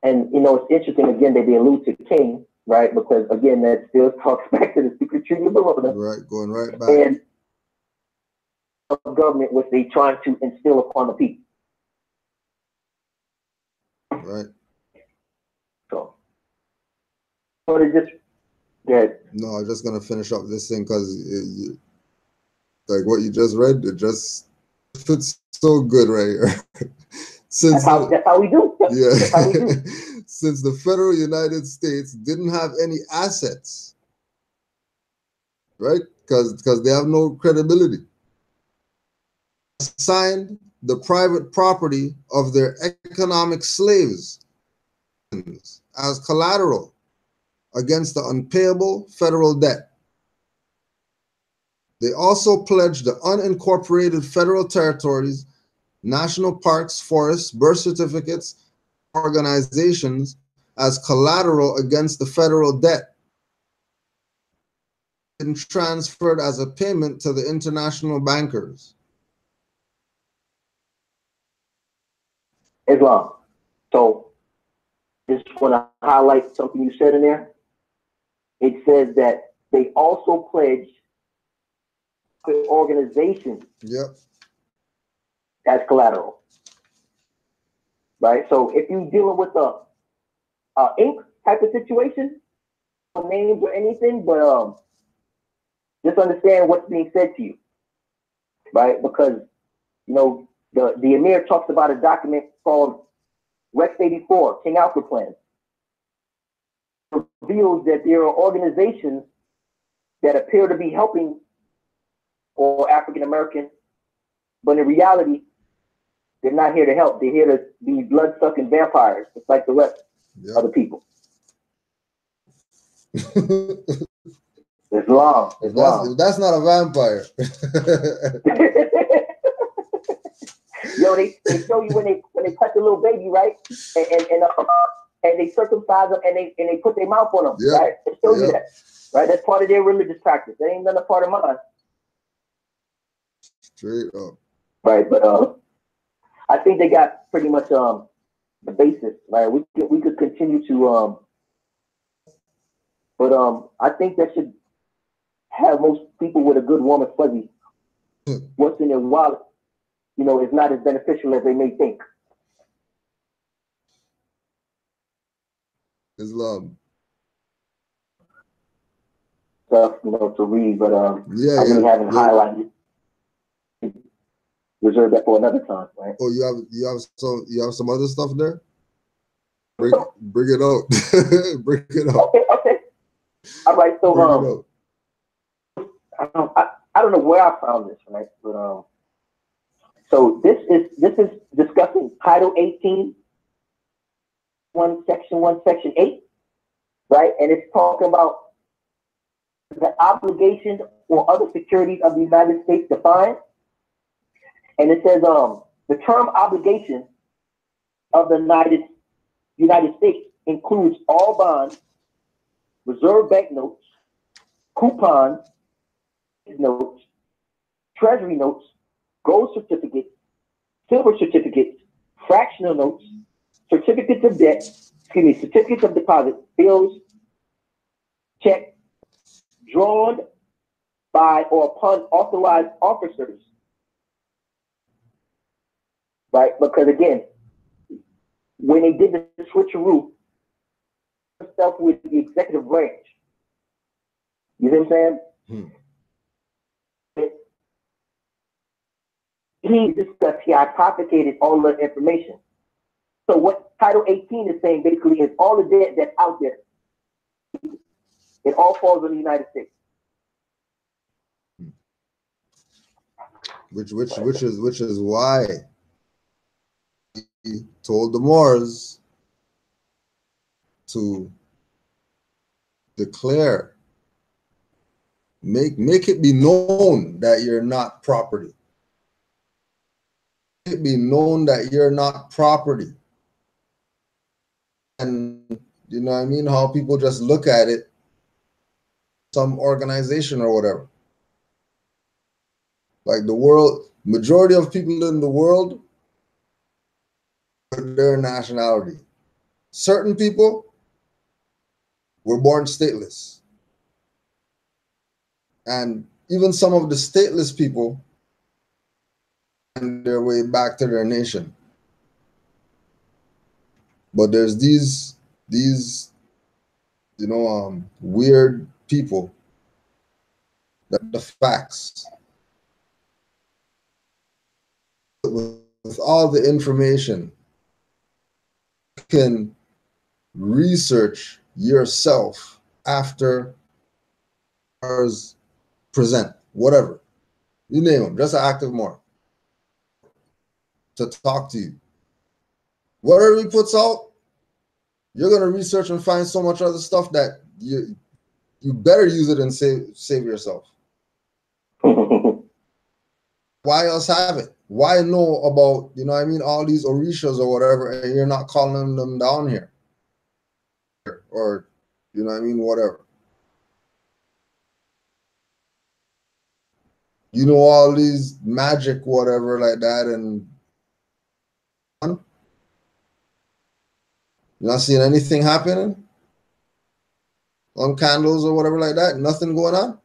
And you know, it's interesting again that they allude to king, right? Because again, that still talks back to the secret treaty of Verona. Right, going right back. And government, which they trying to instill upon the people. Right. So to just No, I'm just gonna finish up this thing because like what you just read, it just fits so good right here. That's how we do. That's how we do. Since the federal United States didn't have any assets, right? Because they have no credibility. Assigned the private property of their economic slaves as collateral against the unpayable federal debt. They also pledged the unincorporated federal territories, national parks, forests, birth certificates, organizations as collateral against the federal debt and transferred as a payment to the international bankers. Islam. So just want to highlight something you said in there. It says that they also pledged the organization as collateral. Right? So if you're dealing with a ink type of situation, no names or anything, but just understand what's being said to you. Right? Because, you know, the Emir talks about a document called Rex 84, King Alfred Plan. It reveals that there are organizations that appear to be helping or African American, but in reality, they're not here to help. They're here to be blood-sucking vampires, just like the rest of the people. Islam. That's not a vampire. Yo, they show you when they touch a little baby, right? And they circumcise them and they put their mouth on them, right? They show you that, right? That's part of their religious practice. That ain't none of part of mine. Straight up. Right, but I think they got pretty much the basis, right? We could continue to but I think that should have most people with a good warm and fuzzy. What's in their wallet, you know, is not as beneficial as they may think. Islam. Stuff, you know, to read, but I really haven't highlighted. Reserve that for another time, right? Oh, you have some other stuff there? Bring it out. Bring it out. Okay. All right, so I don't know where I found this, right? But so this is discussing Title 18, Section 8, right? And it's talking about the obligations or other securities of the United States defined. And it says the term obligation of the United States includes all bonds, reserve bank notes, coupons, notes, treasury notes, gold certificates, silver certificates, fractional notes, certificates of debt, certificates of deposit, bills, checks drawn by or upon authorized officers. Right? Because again, when they did the switcheroo, stuff with the executive branch. You know what I'm saying? He discussed, he hypothecated all the information. So what Title 18 is saying basically is all the debt that's out there, it all falls on the United States. Which is why he told the Moors to declare, make it be known that you're not property. Make it be known that you're not property. And you know what I mean? How people just look at it, some organization or whatever. Like the world, majority of people in the world, their nationality. Certain people were born stateless. And even some of the stateless people find their way back to their nation. But there's these weird people that the facts with all the information you can research yourself after ours present, whatever. You name them, just an active Moor to talk to you. Whatever he puts out, you're gonna research and find so much other stuff that you better use it and save yourself. Why else have it? Why know about, you know what I mean, all these Orishas or whatever, and you're not calling them down here? Or, you know what I mean, whatever. You know, all these magic, whatever, like that, and you're not seeing anything happening on candles or whatever like that? Nothing going on?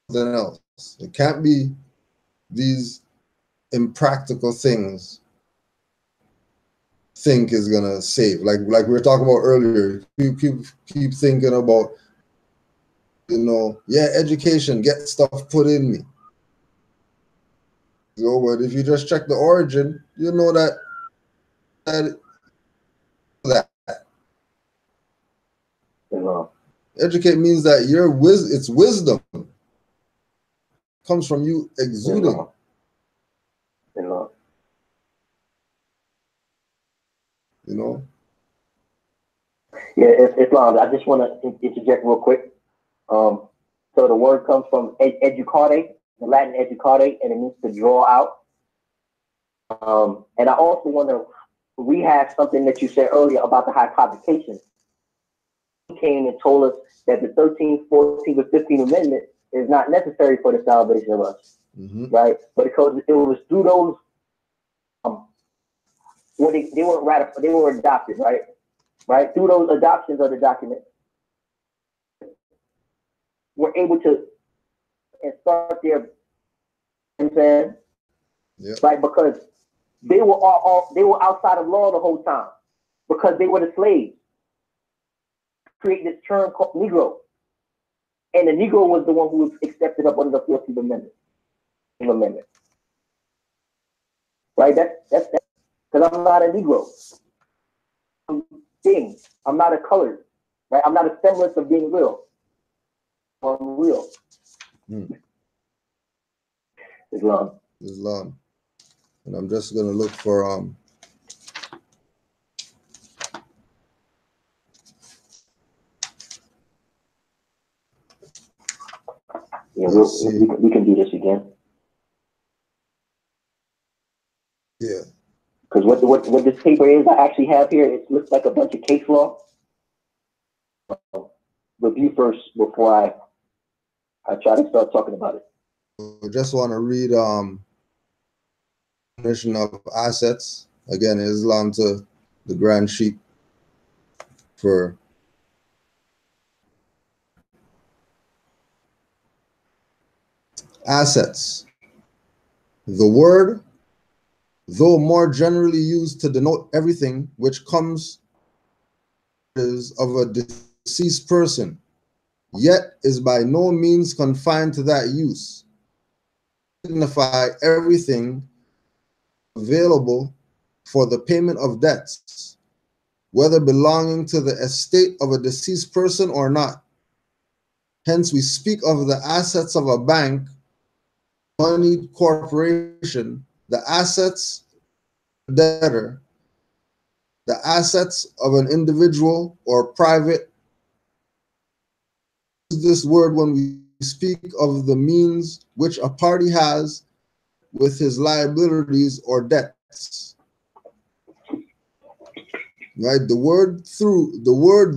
Nothing else. It can't be these impractical things think is gonna save. Like we were talking about earlier, keep thinking about, you know, yeah, education, get stuff put in me. So, but if you just check the origin, you know that educate means that it's wisdom comes from you exuding. You know? Yeah, Islam. I just want to interject real quick. So the word comes from educare, the Latin educare, and it means to draw out. And I also want to rehash something that you said earlier about the hypothecation. He came and told us that the 13th, 14th, or 15th Amendment is not necessary for the salvation of us, right? But because it was through those, when they weren't ratified, they were adopted, right? Right? Through those adoptions of the document, we're able to start their, you know what I'm saying? Yep. Right? Because they were outside of law the whole time because they were the slaves. Create this term called Negro. And the Negro was the one who was accepted up under the 14th Amendment. Right? That's because I'm not a Negro. I'm not a colored, right? I'm not a semblance of being real. I'm real. Islam. Islam. And I'm just gonna look for Yeah, let's see. we can do this again. Yeah. Because what this paper is, I actually have here, it looks like a bunch of case law. Review first before I try to start talking about it. I just want to read definition of assets. Again, Islam to the grand sheet for assets. The word, though more generally used to denote everything which comes of a deceased person, yet is by no means confined to that use. Signify everything available for the payment of debts, whether belonging to the estate of a deceased person or not. Hence, we speak of the assets of a bank, moneyed corporation, the assets of a debtor, the assets of an individual or private. Use this word when we speak of the means which a party has with his liabilities or debts. Right? The word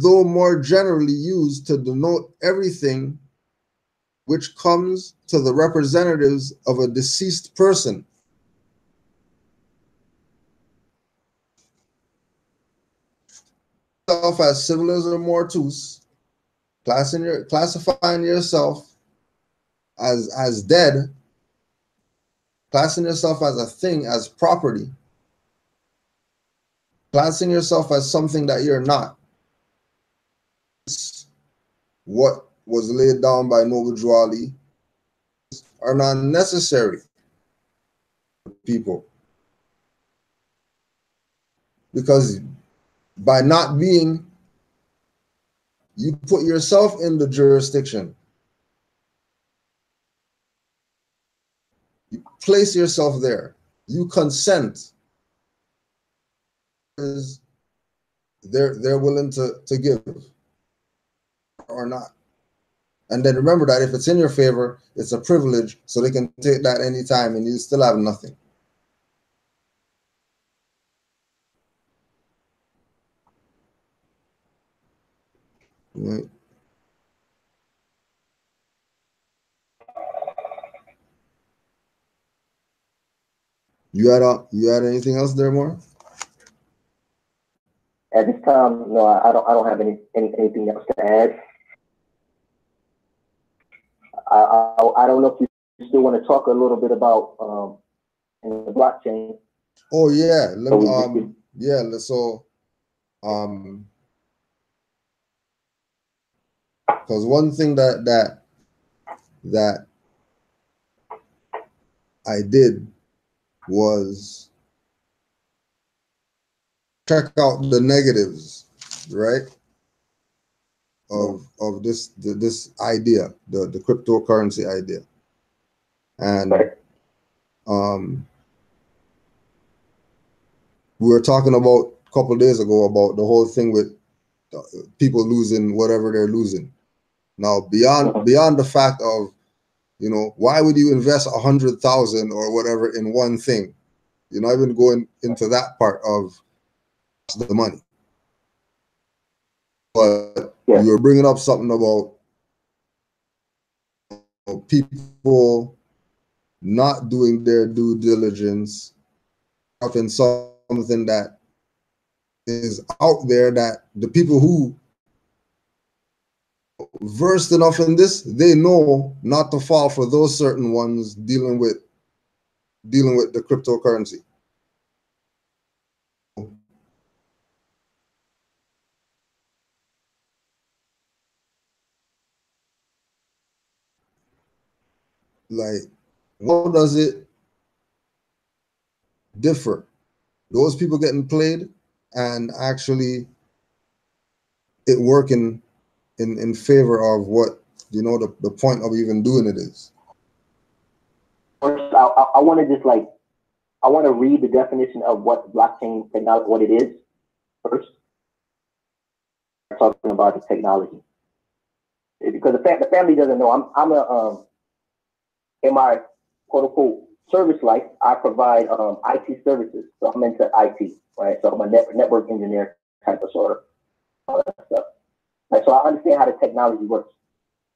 though more generally used to denote everything which comes to the representatives of a deceased person. Yourself as civilis or mortus, classifying yourself as dead, classing yourself as a thing, as property, classing yourself as something that you're not. What was laid down by Noble Juali are not necessary for people. Because by not being, you put yourself in the jurisdiction. You place yourself there. You consent. They're willing to give or not. And then remember that if it's in your favor, it's a privilege, so they can take that anytime and you still have nothing. Right. You had anything else there, more? At this time, no, I don't have anything else to add. I don't know if you still want to talk a little bit about in the blockchain. Oh yeah, because one thing that I did was check out the negatives, right? Of this idea, the cryptocurrency idea. And we were talking about a couple of days ago about the whole thing with people losing whatever they're losing. Now, beyond the fact of, why would you invest 100,000 or whatever in one thing? You're not even going into that part of the money. But you were bringing up something about people not doing their due diligence up in something that is out there, that the people who versed enough in this, they know not to fall for those certain ones dealing with the cryptocurrency. Like, how does it differ? Those people getting played and actually it working in favor of what you know the point of even doing it is? First, I want to just like, I want to read the definition of what blockchain technology, what it is first. Talking about the technology, because the family doesn't know. I'm a in my quote unquote service life, I provide IT services. So I'm into IT, right? So I'm a network engineer type of sort of all that stuff. Right? So I understand how the technology works.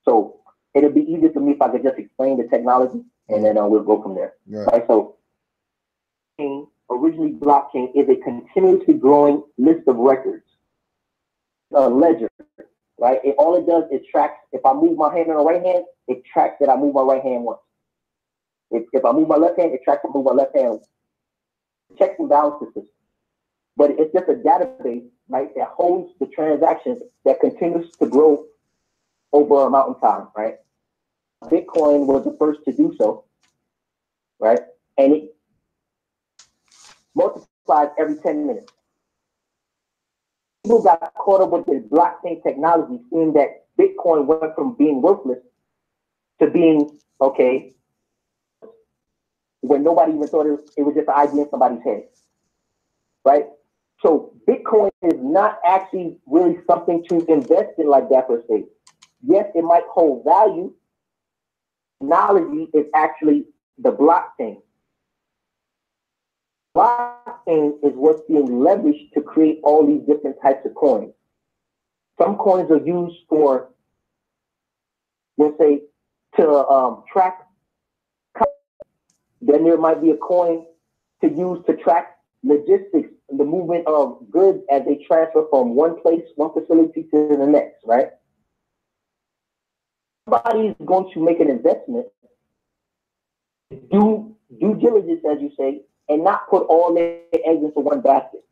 So it'll be easier for me if I could just explain the technology, and then we'll go from there. Yeah. Right? So originally blockchain is a continuously growing list of records, a ledger, right? All it does is tracks. If I move my hand on the right hand, it tracks that I move my right hand once. If I move my left hand, it tracks I move my left hand. Checks and balances system. But it's just a database, right, that holds the transactions that continues to grow over a amount of time, right? Bitcoin was the first to do so, right? And it multiplies every 10 minutes. People got caught up with this blockchain technology, seeing that Bitcoin went from being worthless to being, okay, when nobody even thought it was just an idea in somebody's head, right? So Bitcoin is not actually really something to invest in like that per se. Yes, it might hold value. Technology is actually the blockchain. Blockchain is what's being leveraged to create all these different types of coins. Some coins are used for, let's say, to track. Then there might be a coin to use to track logistics, the movement of goods as they transfer from one place, one facility to the next, right? Somebody is going to make an investment, do due diligence, as you say, and not put all their eggs into one basket.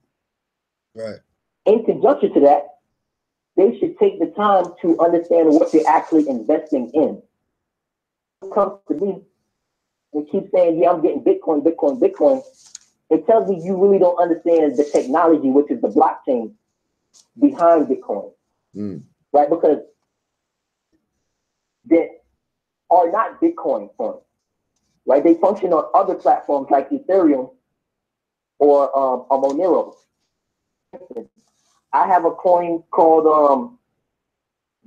Right. In conjunction to that, they should take the time to understand what they're actually investing in. When it comes to me, and keep saying, yeah, I'm getting Bitcoin, Bitcoin, Bitcoin. It tells me you really don't understand the technology, which is the blockchain behind Bitcoin, right? Because they are not Bitcoin coins, right? They function on other platforms like Ethereum or Monero. I have a coin called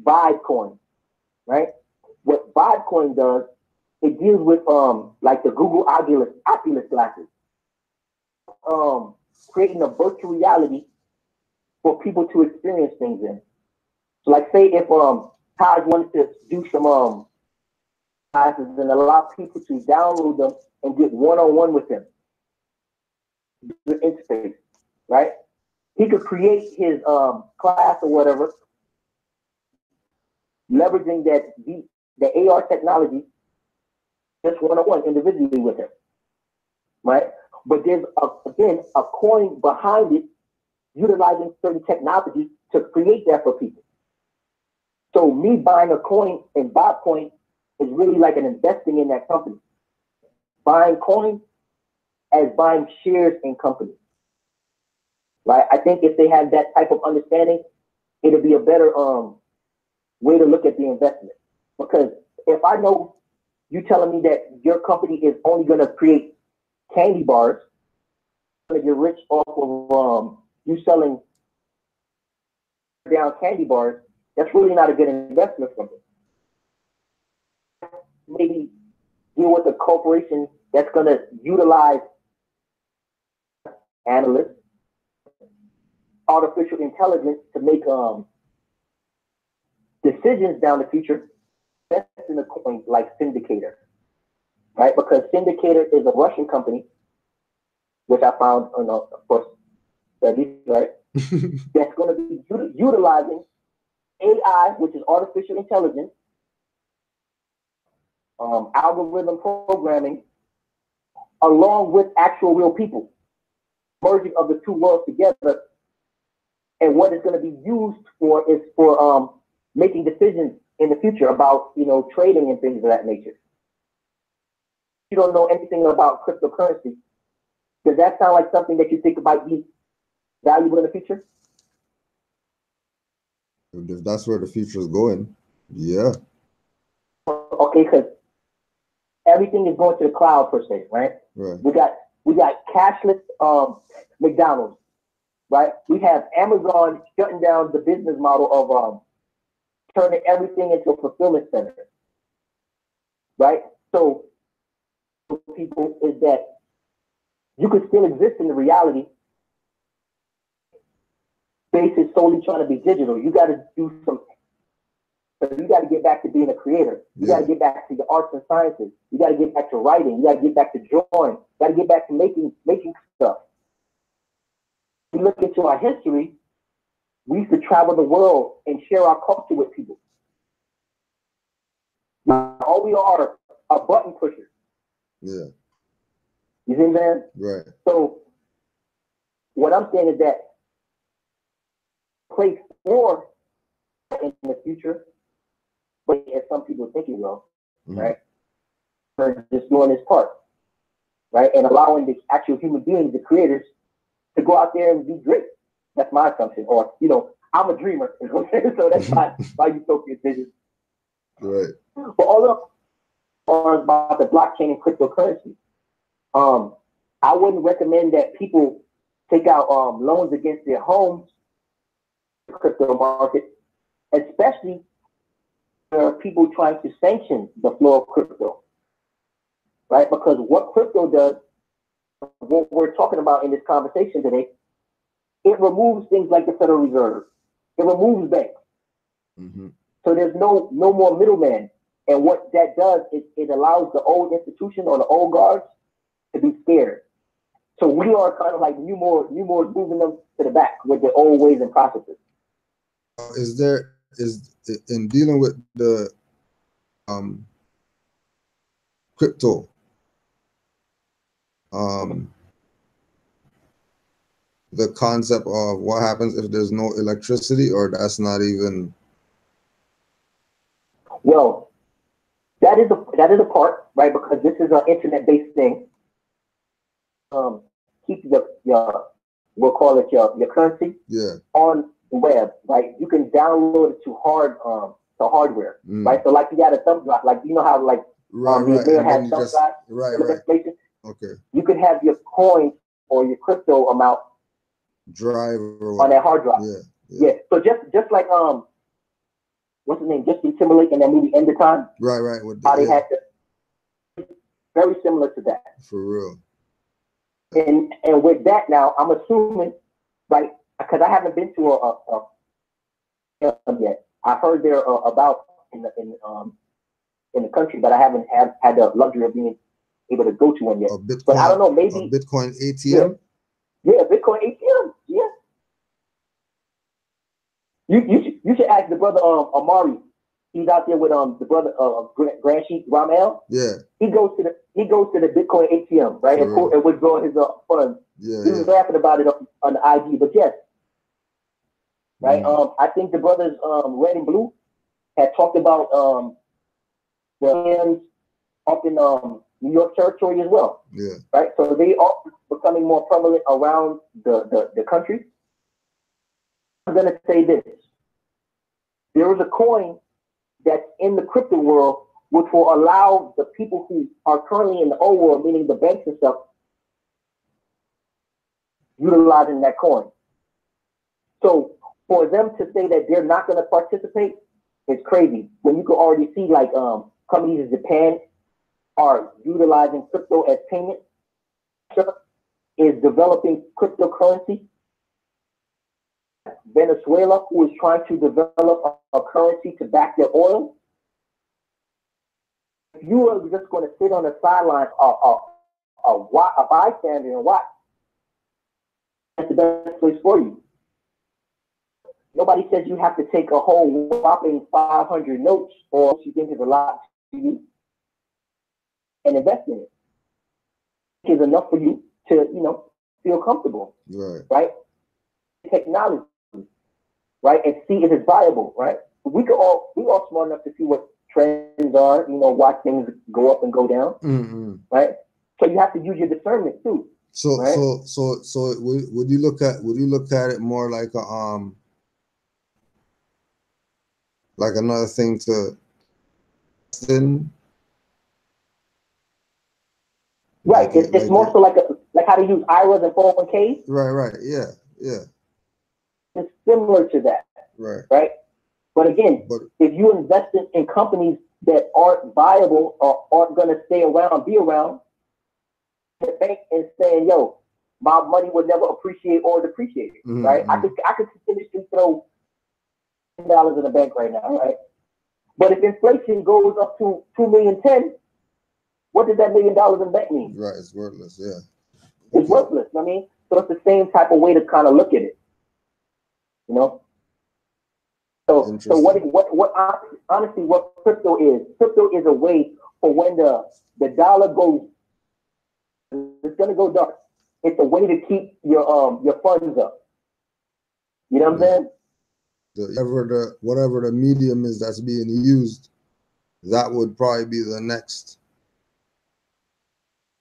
Vibecoin, right? What Vibecoin does, it deals with like the Google Oculus glasses, creating a virtual reality for people to experience things in. So, like, say if Taj wanted to do some classes and allow people to download them and get one-on-one with them, the interface, right? He could create his class or whatever, leveraging the AR technology, just one-on-one individually with him, right? But there's again a coin behind it, utilizing certain technology to create that for people. So me buying a coin in Bitcoin is really like an investing in that company. Buying coins as buying shares in companies. Right? I think if they had that type of understanding, it'll be a better way to look at the investment. Because if I know you telling me that your company is only going to create candy bars, you're going to get rich off of you selling down candy bars, that's really not a good investment for me. Maybe deal with a corporation that's going to utilize analysts, artificial intelligence to make decisions down the future. That's in a coin like Syndicator, right? Because Syndicator is a Russian company, which I found, of course, studies, right? That's going to be utilizing AI, which is artificial intelligence, algorithm programming, along with actual real people, merging of the two worlds together. And what it's going to be used for is for making decisions in the future about, trading and things of that nature. If you don't know anything about cryptocurrency, does that sound like something that you think might be valuable in the future? If that's where the future is going, yeah. okay, because everything is going to the cloud per se, right? Right. We got cashless McDonald's, right? We have Amazon shutting down the business model of turning everything into a fulfillment center, right? So people is that you could still exist in the reality basis solely trying to be digital. You got to do some. You got to get back to being a creator. You got to get back to the arts and sciences. You got to get back to writing. You got to get back to drawing. You got to get back to making stuff. We look into our history. We used to travel the world and share our culture with people. Now, all we are button pushers. Yeah. You see what I'm saying? Right. So what I'm saying is that place for in the future, but as some people think it will, right? For just doing this part, right? And allowing the actual human beings, the creators, to go out there and be great. That's my assumption. Or, you know, I'm a dreamer. You know what I'm saying? So that's my utopian vision. Right. But all of are about the blockchain and cryptocurrency. I wouldn't recommend that people take out loans against their homes, the crypto market, especially for people trying to sanction the flow of crypto, right? Because what crypto does, what we're talking about in this conversation today, it removes things like the Federal Reserve. It removes banks. So there's no more middleman. And what that does is it allows the old institution or the old guards to be scared. So we are kind of like new Moors moving them to the back with their old ways and processes. Is in dealing with the crypto, the concept of what happens if there's no electricity, or that's not even? Well, that is a part, right? Because this is an internet-based thing. Keep your we'll call it your currency on the web, right? You can download it to hardware, right? So like you got a thumb drive, like you know how like the mayor has thumb drive, Okay. You could have your coin or your crypto amount drive on that hard drive. Yeah. So just like what's his name? Justin Timberlake in that movie End of Time. Right. How they had to, very similar to that. For real. And with that now, I'm assuming, right? Because I haven't been to a yet. I heard they're about in the country, but I haven't had the luxury of being able to go to one yet. But I don't know, maybe a Bitcoin ATM. Yeah, Bitcoin ATM. Yeah. You should ask the brother Amari. He's out there with the brother Grand Sheik Ramel. Yeah. He goes to the Bitcoin ATM, right? And withdraw his funds. Yeah. He was laughing about it on the IG, but yes. Right. I think the brothers Red and Blue had talked about the ATMs up in New York territory as well. Yeah. Right. So they are becoming more prevalent around the country. I'm gonna say this. There is a coin that's in the crypto world which will allow the people who are currently in the old world, meaning the banks and stuff, utilizing that coin. So for them to say that they're not going to participate is crazy. When you can already see like companies in Japan are utilizing crypto as payment, is developing cryptocurrency. Venezuela, who is trying to develop a currency to back their oil. If you are just going to sit on the sidelines, a bystander and watch, that's the best place for you. Nobody says you have to take a whole whopping 500 notes or what you think is a lot to you and invest in it. It is enough for you to, feel comfortable. Right? Technology. Right, and see if it's viable, right? We all smart enough to see what trends are, watch things go up and go down, right? So you have to use your discernment too. So right? so would you look at it more like like another thing to in Right. It's more so like how to use IRAs and 401ks. Right. Yeah. It's similar to that. Right. But again, if you invest in companies that aren't viable or aren't going to stay around, be around, the bank is saying, yo, my money will never appreciate or depreciate. Right. I could continuously throw $10 in the bank right now. Right. But if inflation goes up to 2,010,000, what does that $1 million in bank mean? Right, it's worthless. Yeah, it's worthless. I mean, so it's the same type of way to kind of look at it, you know. So what honestly, what crypto is a way for when the dollar goes, it's gonna go dark. It's a way to keep your funds up. You know what I'm saying? Whatever the medium is that's being used, that would probably be the next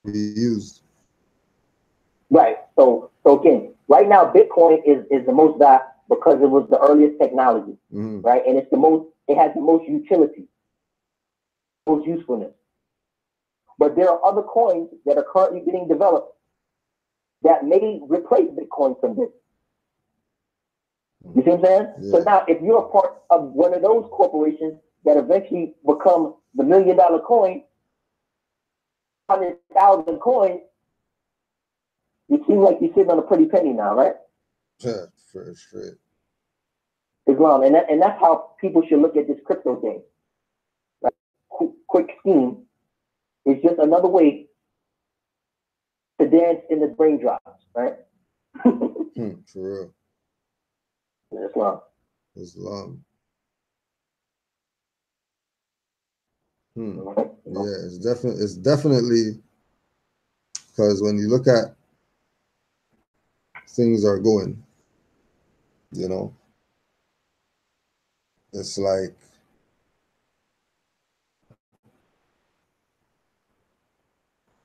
be used. Right. So again, right now Bitcoin is the most valuable because it was the earliest technology, right? And it has the most utility, most usefulness. But there are other coins that are currently being developed that may replace Bitcoin someday. You see what I'm saying? Yeah. So now, if you're a part of one of those corporations that eventually become the $1 million coin, 100,000 coins, you seem like you're sitting on a pretty penny now, right? Yeah, for straight. Islam, and that's how people should look at this crypto thing. Like, quick scheme is just another way to dance in the raindrops, right? For real. Islam. Yeah, it's definitely because when you look at things are going, you know, it's like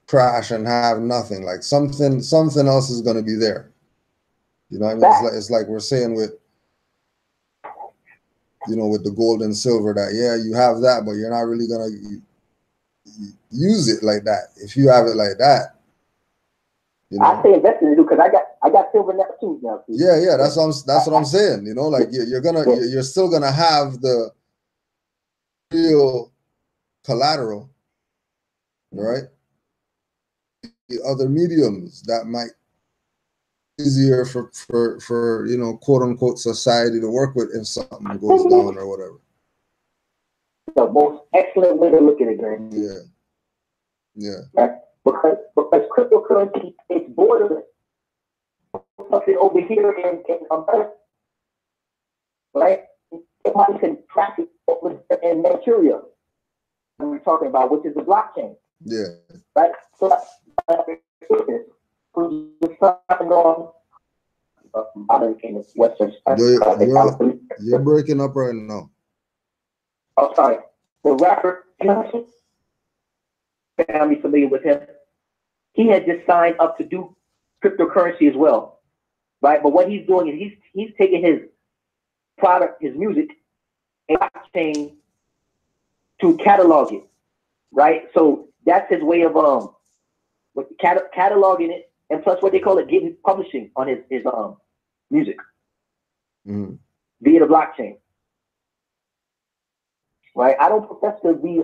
crash and have nothing. Like something else is going to be there. You know what I mean? It's like we're saying with, you know, with the gold and silver that, yeah, you have that, but you're not really going to use it like that. If you have it like that, you know? I say invest in it because I got silver now too. Yeah, that's what I'm saying. You know, like you're still gonna have the real collateral, right? The other mediums that might be easier for you know, quote unquote society to work with if something goes down or whatever. The most excellent way to look at it, Grant. Yeah. Right? Because cryptocurrency is borderless. Something over here in America, right? Somebody can track it in Nigeria. We're talking about, which is the blockchain. Yeah. Right. So you're breaking up right now. Oh, sorry. The rapper, family familiar with him. He had just signed up to do cryptocurrency as well, right? But what he's doing is he's taking his product, his music, and blockchain to catalog it, right? So that's his way of cataloging it, and plus what they call it, getting publishing on his music via the blockchain, right? I don't profess to be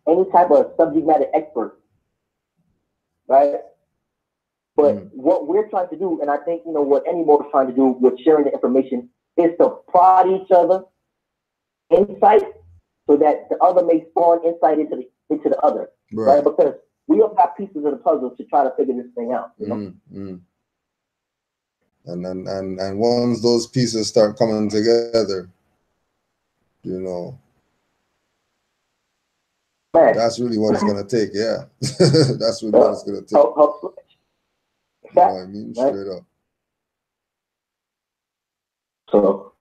any type of subject matter expert, right? But what we're trying to do, and I think, you know, what any more is trying to do with sharing the information, is to prod each other insight so that the other may spawn insight into the other, right? Because we all have pieces of the puzzle to try to figure this thing out, you know? And once those pieces start coming together, you know, that's really what it's gonna take. Yeah, that's really what it's gonna take. You know what I mean? Straight up. So,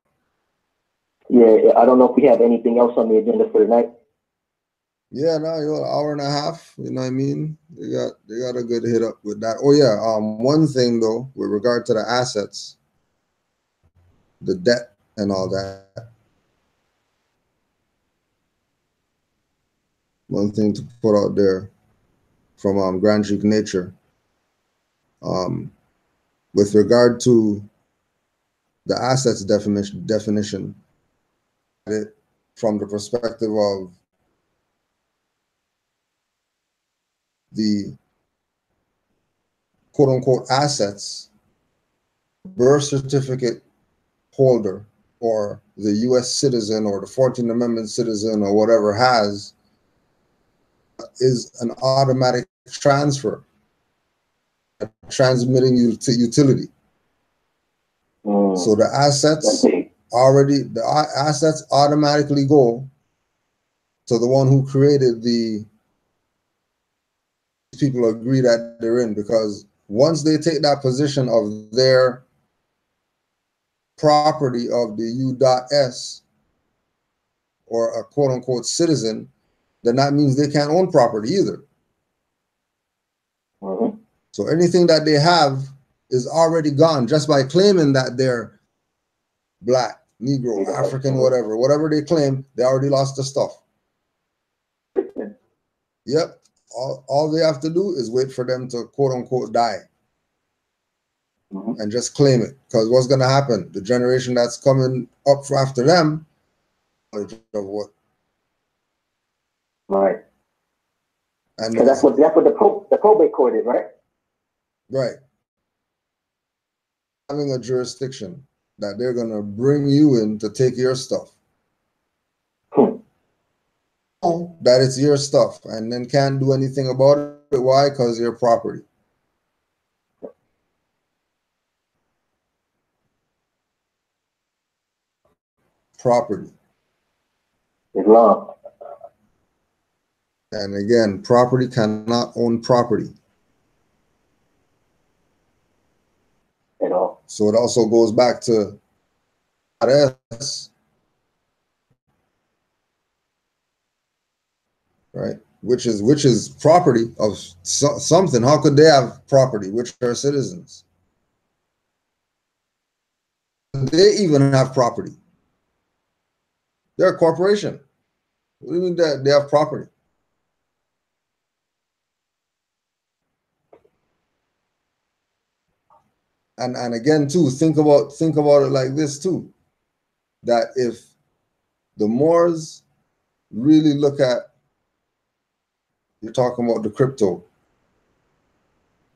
yeah, I don't know if we have anything else on the agenda for tonight. Yeah, no, you're an hour and a half. You know what I mean? They got a good hit up with that. Oh yeah, one thing though, with regard to the assets, the debt and all that. One thing to put out there from Grand Greek Nature. With regard to the assets definition, it from the perspective of the quote unquote assets, birth certificate holder or the US citizen or the 14th Amendment citizen or whatever has is an automatic transfer, transmitting you to utility. So the assets automatically go to the one who created the people agree that they're in, because once they take that position of their property of the U.S. or a quote unquote citizen, then that means they can't own property either. So anything that they have is already gone just by claiming that they're black, Negro, African, whatever they claim, they already lost the stuff. Yep. All they have to do is wait for them to quote unquote die and just claim it. Because what's going to happen? The generation that's coming up after them, of what? Right. And that's what the probate court is, right? Right. Having a jurisdiction that they're going to bring you in to take your stuff. That it's your stuff and then can't do anything about it. Why? Because your property. Property. Islam. And again, property cannot own property. At all. So it also goes back to us, right? Which is property of something. How could they have property, which are citizens? They even have property. They're a corporation. What do you mean that they have property? And again, too, think about it like this too, that if the Moors really look at, you're talking about the crypto,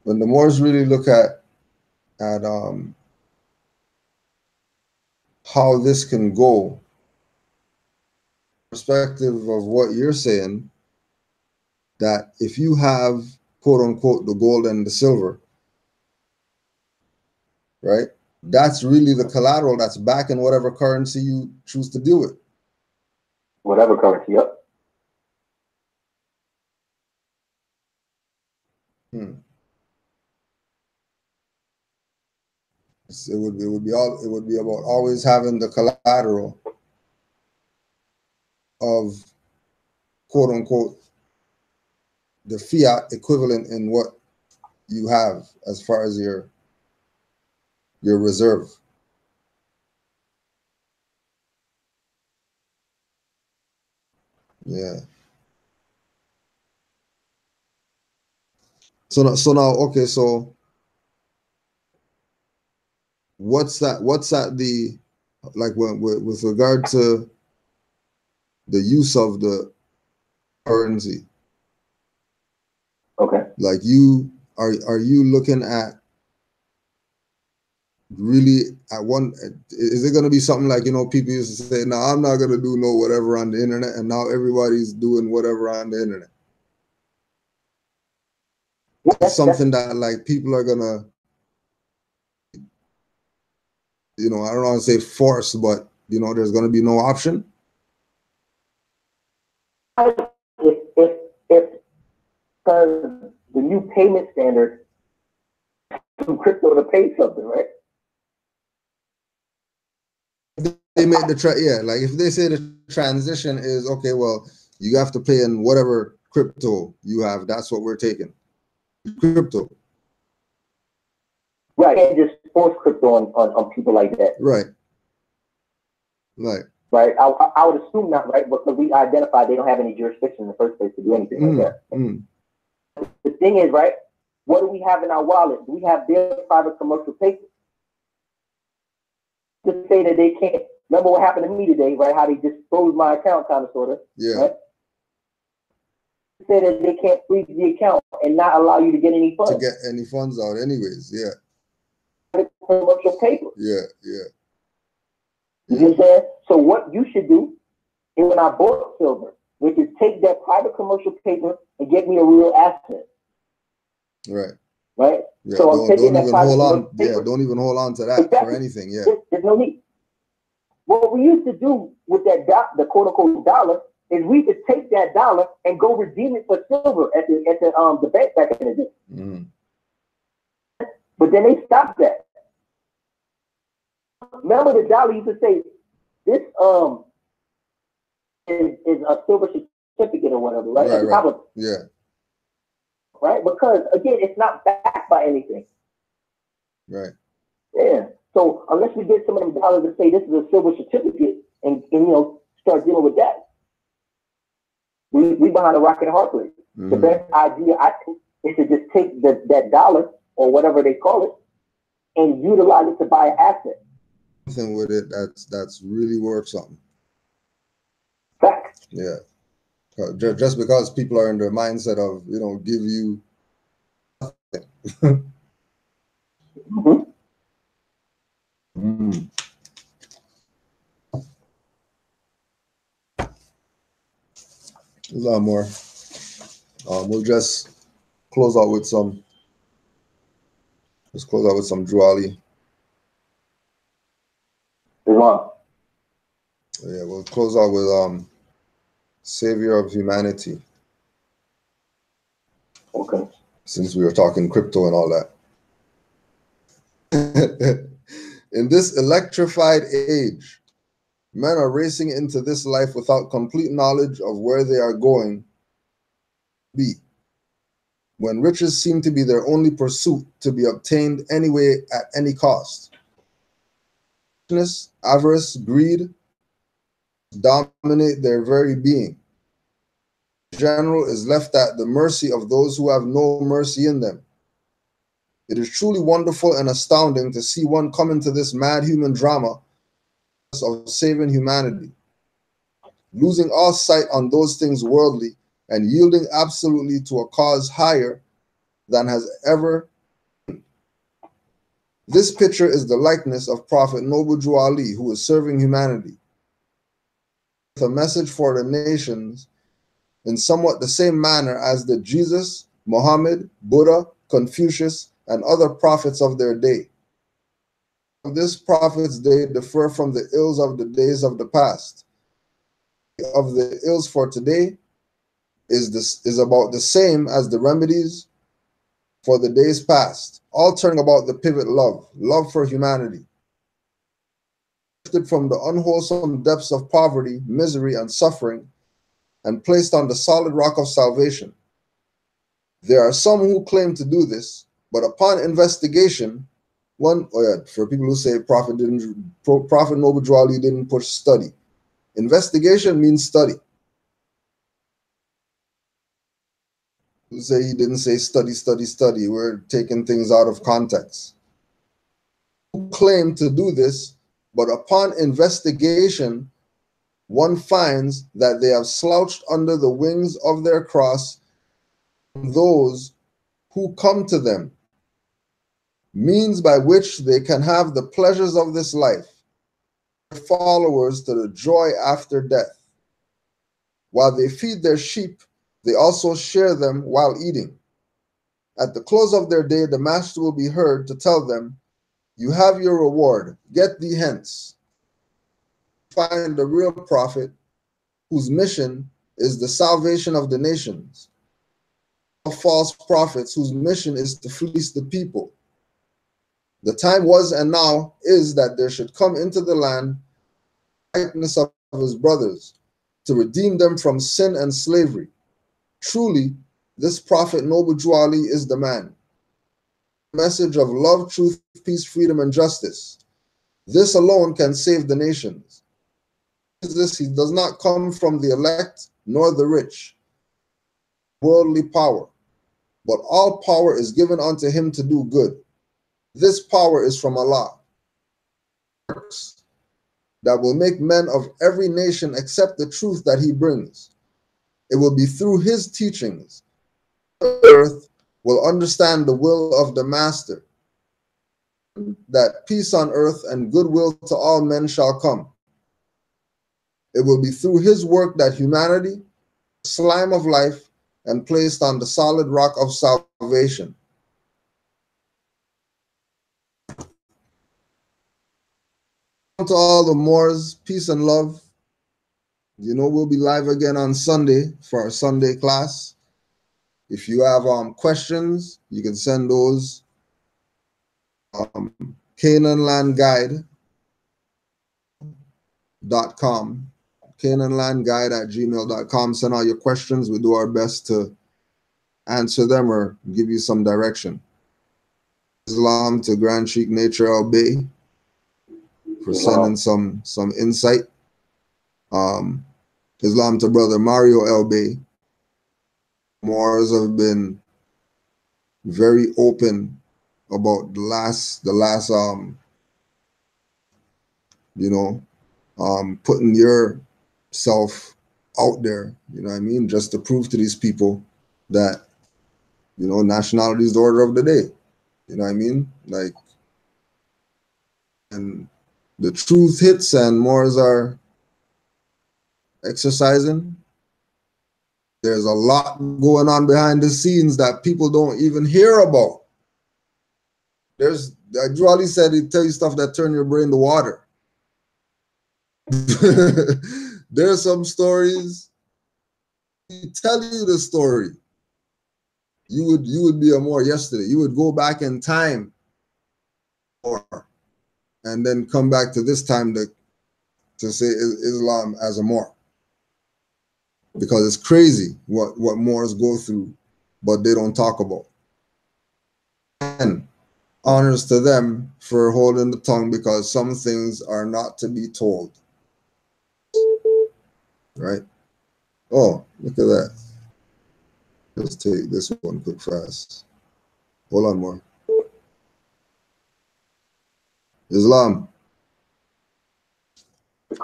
when the Moors really look at how this can go, perspective of what you're saying, that if you have quote unquote the gold and the silver, right? That's really the collateral that's backing whatever currency you choose to deal with. Whatever currency, yep. It would be about always having the collateral of quote unquote the fiat equivalent in what you have as far as your reserve. Yeah. So now, okay, so what's that the, like, with regard to the use of the currency? Okay. Like, you are you looking at really at one, is it going to be something like, people used to say, no, I'm not going to do no whatever on the internet, and now everybody's doing whatever on the internet? It's something that, like, people are going to, I don't want to say force, but, there's going to be no option. If because the new payment standard to crypto to pay something, right? They made like if they say the transition is okay, well, you have to pay in whatever crypto you have. That's what we're taking. Crypto. Right. You can't just force crypto on people like that. Right. Right. right? I would assume not, right? Because we identified they don't have any jurisdiction in the first place to do anything like that. The thing is, right? What do we have in our wallet? Do we have their private commercial papers to say that they can't? Remember what happened to me today, right? How they just froze my account, kind of, sort of. Yeah. Right? Say that they can't freeze the account and not allow you to get any funds. To get any funds out, anyways. Yeah. Commercial paper. Yeah. Yeah. You know what I'm saying? So what you should do is when I bought silver, which is take that private commercial paper and get me a real asset. Right. Right. Yeah. So I'm taking don't that even private hold on. paper. Yeah. Don't even hold on to that for anything. Yeah. There's no need. What we used to do with that the quote unquote dollar is we could take that dollar and go redeem it for silver at the bank back in the day. Mm-hmm. But then they stopped that. Remember the dollar used to say this is a silver certificate or whatever, right? Right. Yeah. Right? Because again, it's not backed by anything. Right. Yeah. So unless we get some of them dollars to say this is a silver certificate and start dealing with that, we behind a rock and a hard place. Mm-hmm. The best idea I think is to just take that dollar or whatever they call it and utilize it to buy an asset. Something with it that's really worth something. Fact. Yeah. Just because people are in their mindset of give you nothing. Mm-hmm. Mm. A lot more. We'll just close out with some. Let's close out with some Juali. Wow. Yeah, we'll close out with Savior of Humanity. Okay. Since we were talking crypto and all that. In this electrified age, men are racing into this life without complete knowledge of where they are going to be. When riches seem to be their only pursuit to be obtained anyway at any cost. Avarice, greed dominate their very being. The general is left at the mercy of those who have no mercy in them. It is truly wonderful and astounding to see one come into this mad human drama of saving humanity, losing all sight on those things worldly and yielding absolutely to a cause higher than has ever been. This picture is the likeness of Prophet Noble Jew Ali, who is serving humanity with a message for the nations in somewhat the same manner as the Jesus, Muhammad, Buddha, Confucius, and other prophets of their day. This prophet's day differ from the ills of the days of the past. Of the ills for today is about the same as the remedies for the days past, all turning about the pivot love for humanity. Lifted from the unwholesome depths of poverty, misery, and suffering, and placed on the solid rock of salvation. There are some who claim to do this, but upon investigation, for people who say Prophet Noble Jew Ali didn't push study. Investigation means study. Who say he didn't say study, study, study. We're taking things out of context. Who claim to do this, but upon investigation, one finds that they have slouched under the wings of their cross those who come to them, means by which they can have the pleasures of this life, followers to the joy after death. While they feed their sheep, they also share them while eating. At the close of their day, the master will be heard to tell them, "You have your reward, get thee hence." Find the real prophet whose mission is the salvation of the nations. False prophets whose mission is to fleece the people. The time was and now is that there should come into the land the likeness of his brothers to redeem them from sin and slavery. Truly, this prophet Noble Jew Ali is the man. Message of love, truth, peace, freedom, and justice. This alone can save the nations. This, he does not come from the elect nor the rich, worldly power, but all power is given unto him to do good. This power is from Allah, that will make men of every nation accept the truth that he brings. It will be through his teachings the earth will understand the will of the master, that peace on earth and goodwill to all men shall come. It will be through his work that humanity, the slime of life, and placed on the solid rock of salvation. To all the Moors, peace and love. You know, we'll be live again on Sunday for our Sunday class. If you have questions, you can send those canaanlandguide.com, canaanlandguide@gmail.com. Send all your questions. We do our best to answer them or give you some direction. Islam to Grand Sheikh Nature Al Bay for sending some insight. Islam to Brother Mario El Bay. Moors have been very open about the last putting yourself out there, you know what I mean, just to prove to these people that, you know, nationality is the order of the day, you know what I mean, like, and the truth hits and Moors are exercising. There's a lot going on behind the scenes that people don't even hear about. There's, like Drew Ali said, he'd tell you stuff that turn your brain to water. There's some stories, he tell you the story. You would be a Moor yesterday. You would go back in time or and then come back to this time to say Islam as a Moor. Because it's crazy what Moors go through, but they don't talk about. And honors to them for holding the tongue, because some things are not to be told. Right? Oh, look at that. Let's take this one quick fast. Hold on more. Islam.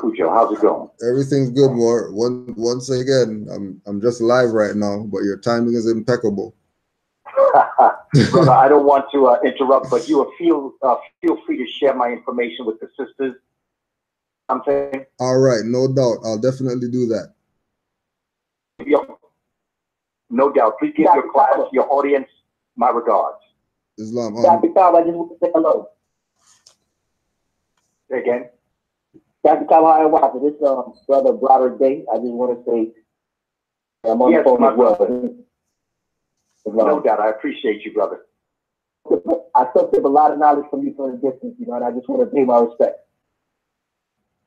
Cujo, how's it going? Everything's good, more. Once again, I'm just live right now, but your timing is impeccable. Brother, I don't want to interrupt, but you feel free to share my information with the sisters. I'm saying. All right, no doubt. I'll definitely do that. No doubt. Please give your class, your audience, my regards. Islam. Dr. Cobb, I just want to say hello. Say again. Dr. Cobb, how are you? This brother Broderick Day. I just want to say I'm on the phone as well. No doubt. I appreciate you, brother. I still take a lot of knowledge from you from a distance, you know, and I just want to pay my respect.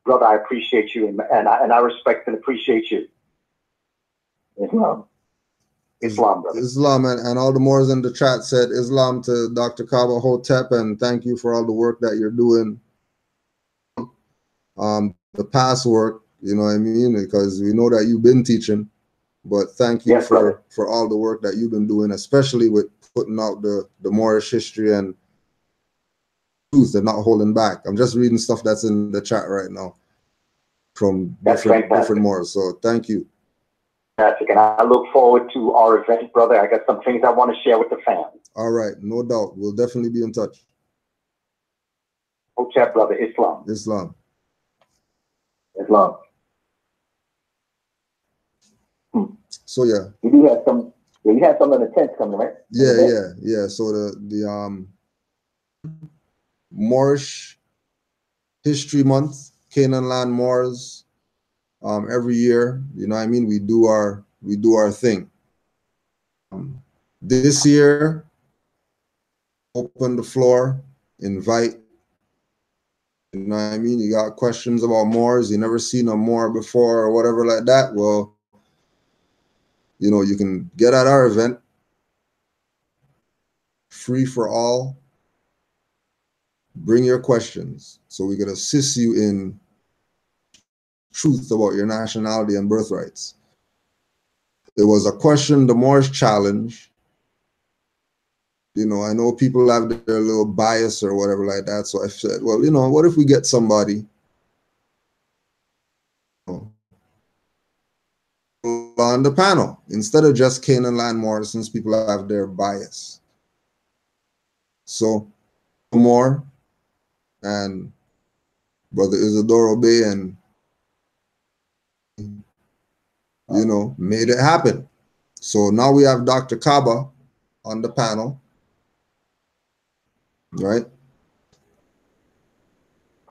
Brother, I appreciate you, and I respect and appreciate you. Islam. Islam, brother. Islam, and all the Moors in the chat said Islam to Dr. Kaba Hotep, and thank you for all the work that you're doing. The past work, you know what I mean, because we know that you've been teaching, but thank you for all the work that you've been doing, especially with putting out the Moorish history and truth and not holding back. I'm just reading stuff that's in the chat right now from different Moors, so thank you. Fantastic, and I look forward to our event, brother. I got some things I want to share with the fans. All right, no doubt. We'll definitely be in touch. Hotep, brother. Islam. Islam. Islam. So yeah. You do have some. Yeah, you have some of the tents coming, right? Yeah. So the Moorish History Month, Canaanland Moors, every year, you know what I mean, we do our thing. This year, open the floor, invite, you know what I mean, you got questions about Moors, you never seen a Moor before or whatever like that, well, you know, you can get at our event, free for all. Bring your questions so we can assist you in truth about your nationality and birthrights. It was a question the Moors challenge. You know, I know people have their little bias or whatever like that. So I said, well, you know, what if we get somebody on the panel instead of just Canaanland Moors, since people have their bias. So Moore and Brother Isidoro Bay and, you know, made it happen. So now we have Dr. Kaba on the panel, right?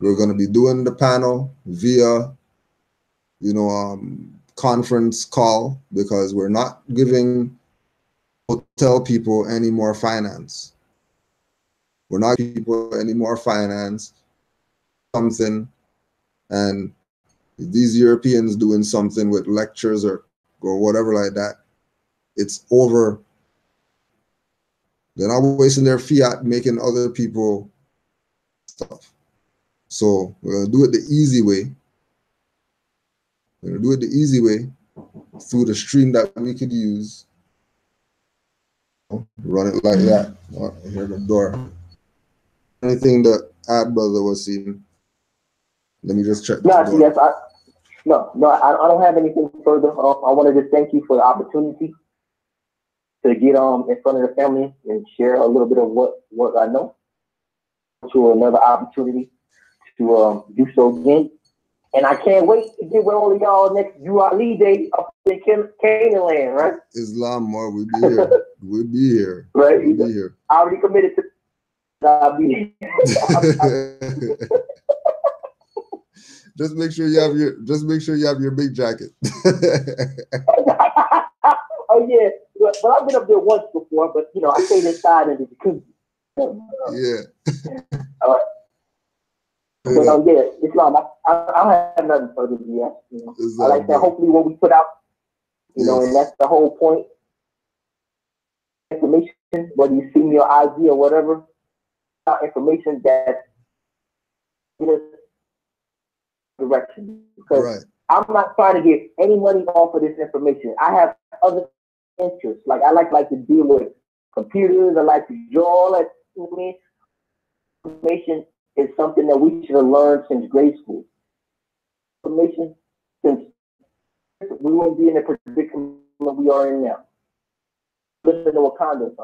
We're going to be doing the panel via, you know, conference call, because we're not giving hotel people any more finance. We're not giving people any more finance, something, and these Europeans doing something with lectures or whatever like that, it's over. They're not wasting their fiat making other people stuff. So we're going to do it the easy way. We're going to do it the easy way through the stream that we could use. Run it like that. Oh, I hear the door. Anything that add, brother, was seen? Let me just check. No, yes, I don't have anything further. I wanted to thank you for the opportunity to get in front of the family and share a little bit of what I know. To another opportunity to do so again. And I can't wait to get with all of y'all next Jubilee Day up in Canaanland, right? Islam, more, we'll be here. We'll be here. Right? We'll be here. I already committed to I'll be Just make sure you have your big jacket. Oh yeah. But I've been up there once before, but you know, I stayed inside in the jacuzzi. Yeah. All right. But yeah, Islam, I have nothing further to add. You know, I like that. Hopefully, what we put out, you know, and that's the whole point. Information, whether you see me or IG or whatever, information that in a direction. Because I'm not trying to get any money off of this information. I have other interests. Like I like to deal with computers. I like to draw. Like, you know what I mean? Information is something that we should have learned since grade school. Information, since we won't be in the predicament we are in now. Listen to Wakanda.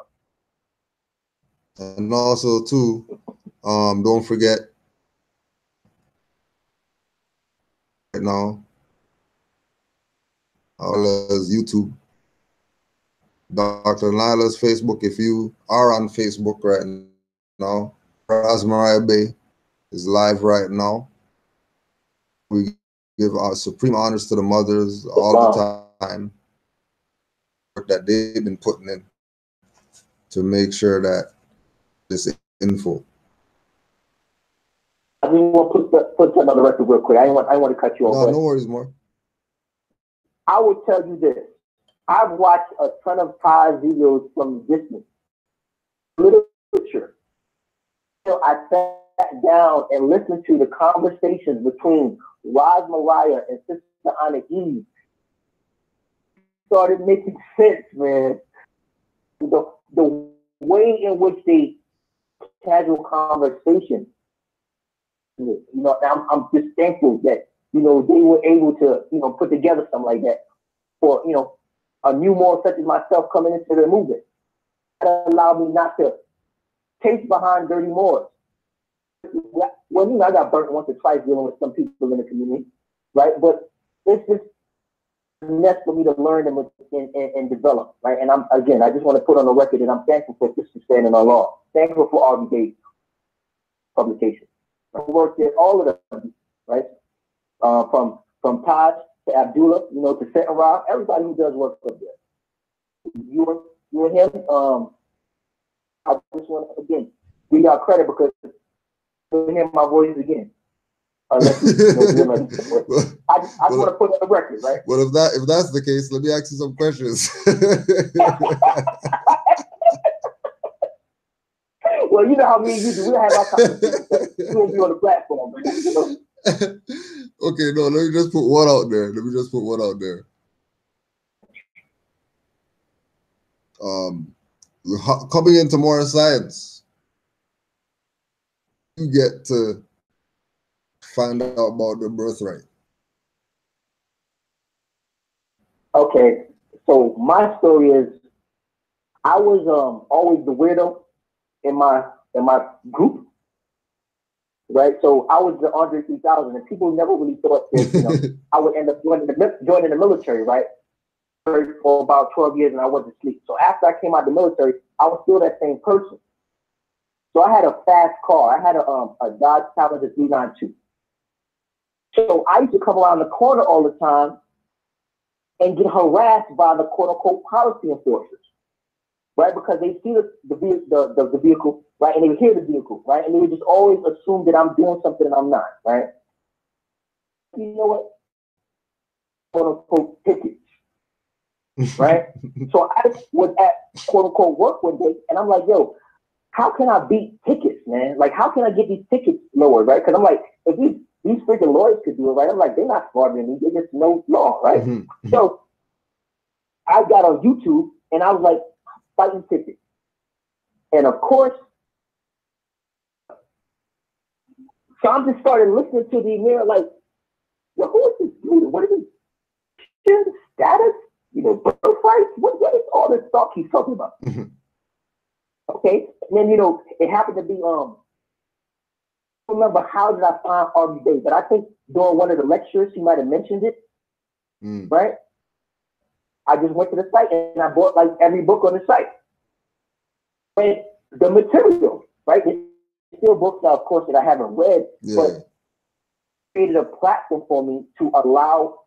And also too, don't forget right now, as YouTube, Dr. Nyla's Facebook. If you are on Facebook right now, Rasmariah Bay is live right now. We give our supreme honors to the mothers all the time that they've been putting in to make sure that this info. I just want to put on the record real quick. I want to cut you off. No worries, more. I will tell you this. I've watched a ton of Paz videos from distance. Literature. I sat down and listened to the conversations between Rasmariah and Sister Anna Eve. Started making sense, man. The way in which they casual conversation. You know, I'm just thankful that, you know, they were able to, you know, put together something like that for, you know, a new Moor such as myself coming into the movement. That allowed me not to chase behind dirty Moors. Well, you know, I got burnt once or twice dealing with some people in the community, right? But it's just nest for me to learn them and develop, right? And I just want to put on the record that I'm thankful for Sister Standing on Law. Thankful for all the publications. I worked at all of them, right? From Taj to Abdullah, you know, to Sentinel, everybody who does work up there. You and him, I just want to, again, give y'all credit because you hear my voice again. Unless you know, I just want to put on the record, right? Well, if that's the case, let me ask you some questions. Well, you know how me and you do. We'll have our conversation. We won't be on the platform, right? Okay, no, let me just put one out there. Coming into more science, you get to find out about the birthright. Okay, so my story is I was always the weirdo in my group, right? So I was the Andre 3000, and people never really thought that I would end up joining the military, right? For about 12 years, and I went to sleep. So after I came out of the military, I was still that same person. So I had a fast car. I had a Dodge Challenger 392. So I used to come around the corner all the time and get harassed by the quote unquote policy enforcers, right? Because they see the vehicle, right? And they would hear the vehicle, right? And they would just always assume that I'm doing something and I'm not, right? You know what? Quote unquote tickets, right? So I was at quote unquote work one day and I'm like, yo, how can I beat tickets, man? Like, how can I get these tickets lowered, right? Because I'm like, if these freaking lawyers could do it, right? I'm like, they're not smarter than me. They just know law, right? Mm-hmm. So I got on YouTube and I was like, fighting tickets. And of course, so I just started listening to the mirror like, well, who is this dude? What is he? Status? You know, birthright? What is all this stuff he's talking about? Mm-hmm. Okay. And then, it happened to be, I don't remember how did I find Arby Day, but I think during one of the lectures, he might have mentioned it. Right? I just went to the site and I bought like every book on the site. And the material, right? There's still books now, of course, that I haven't read, but created a platform for me to allow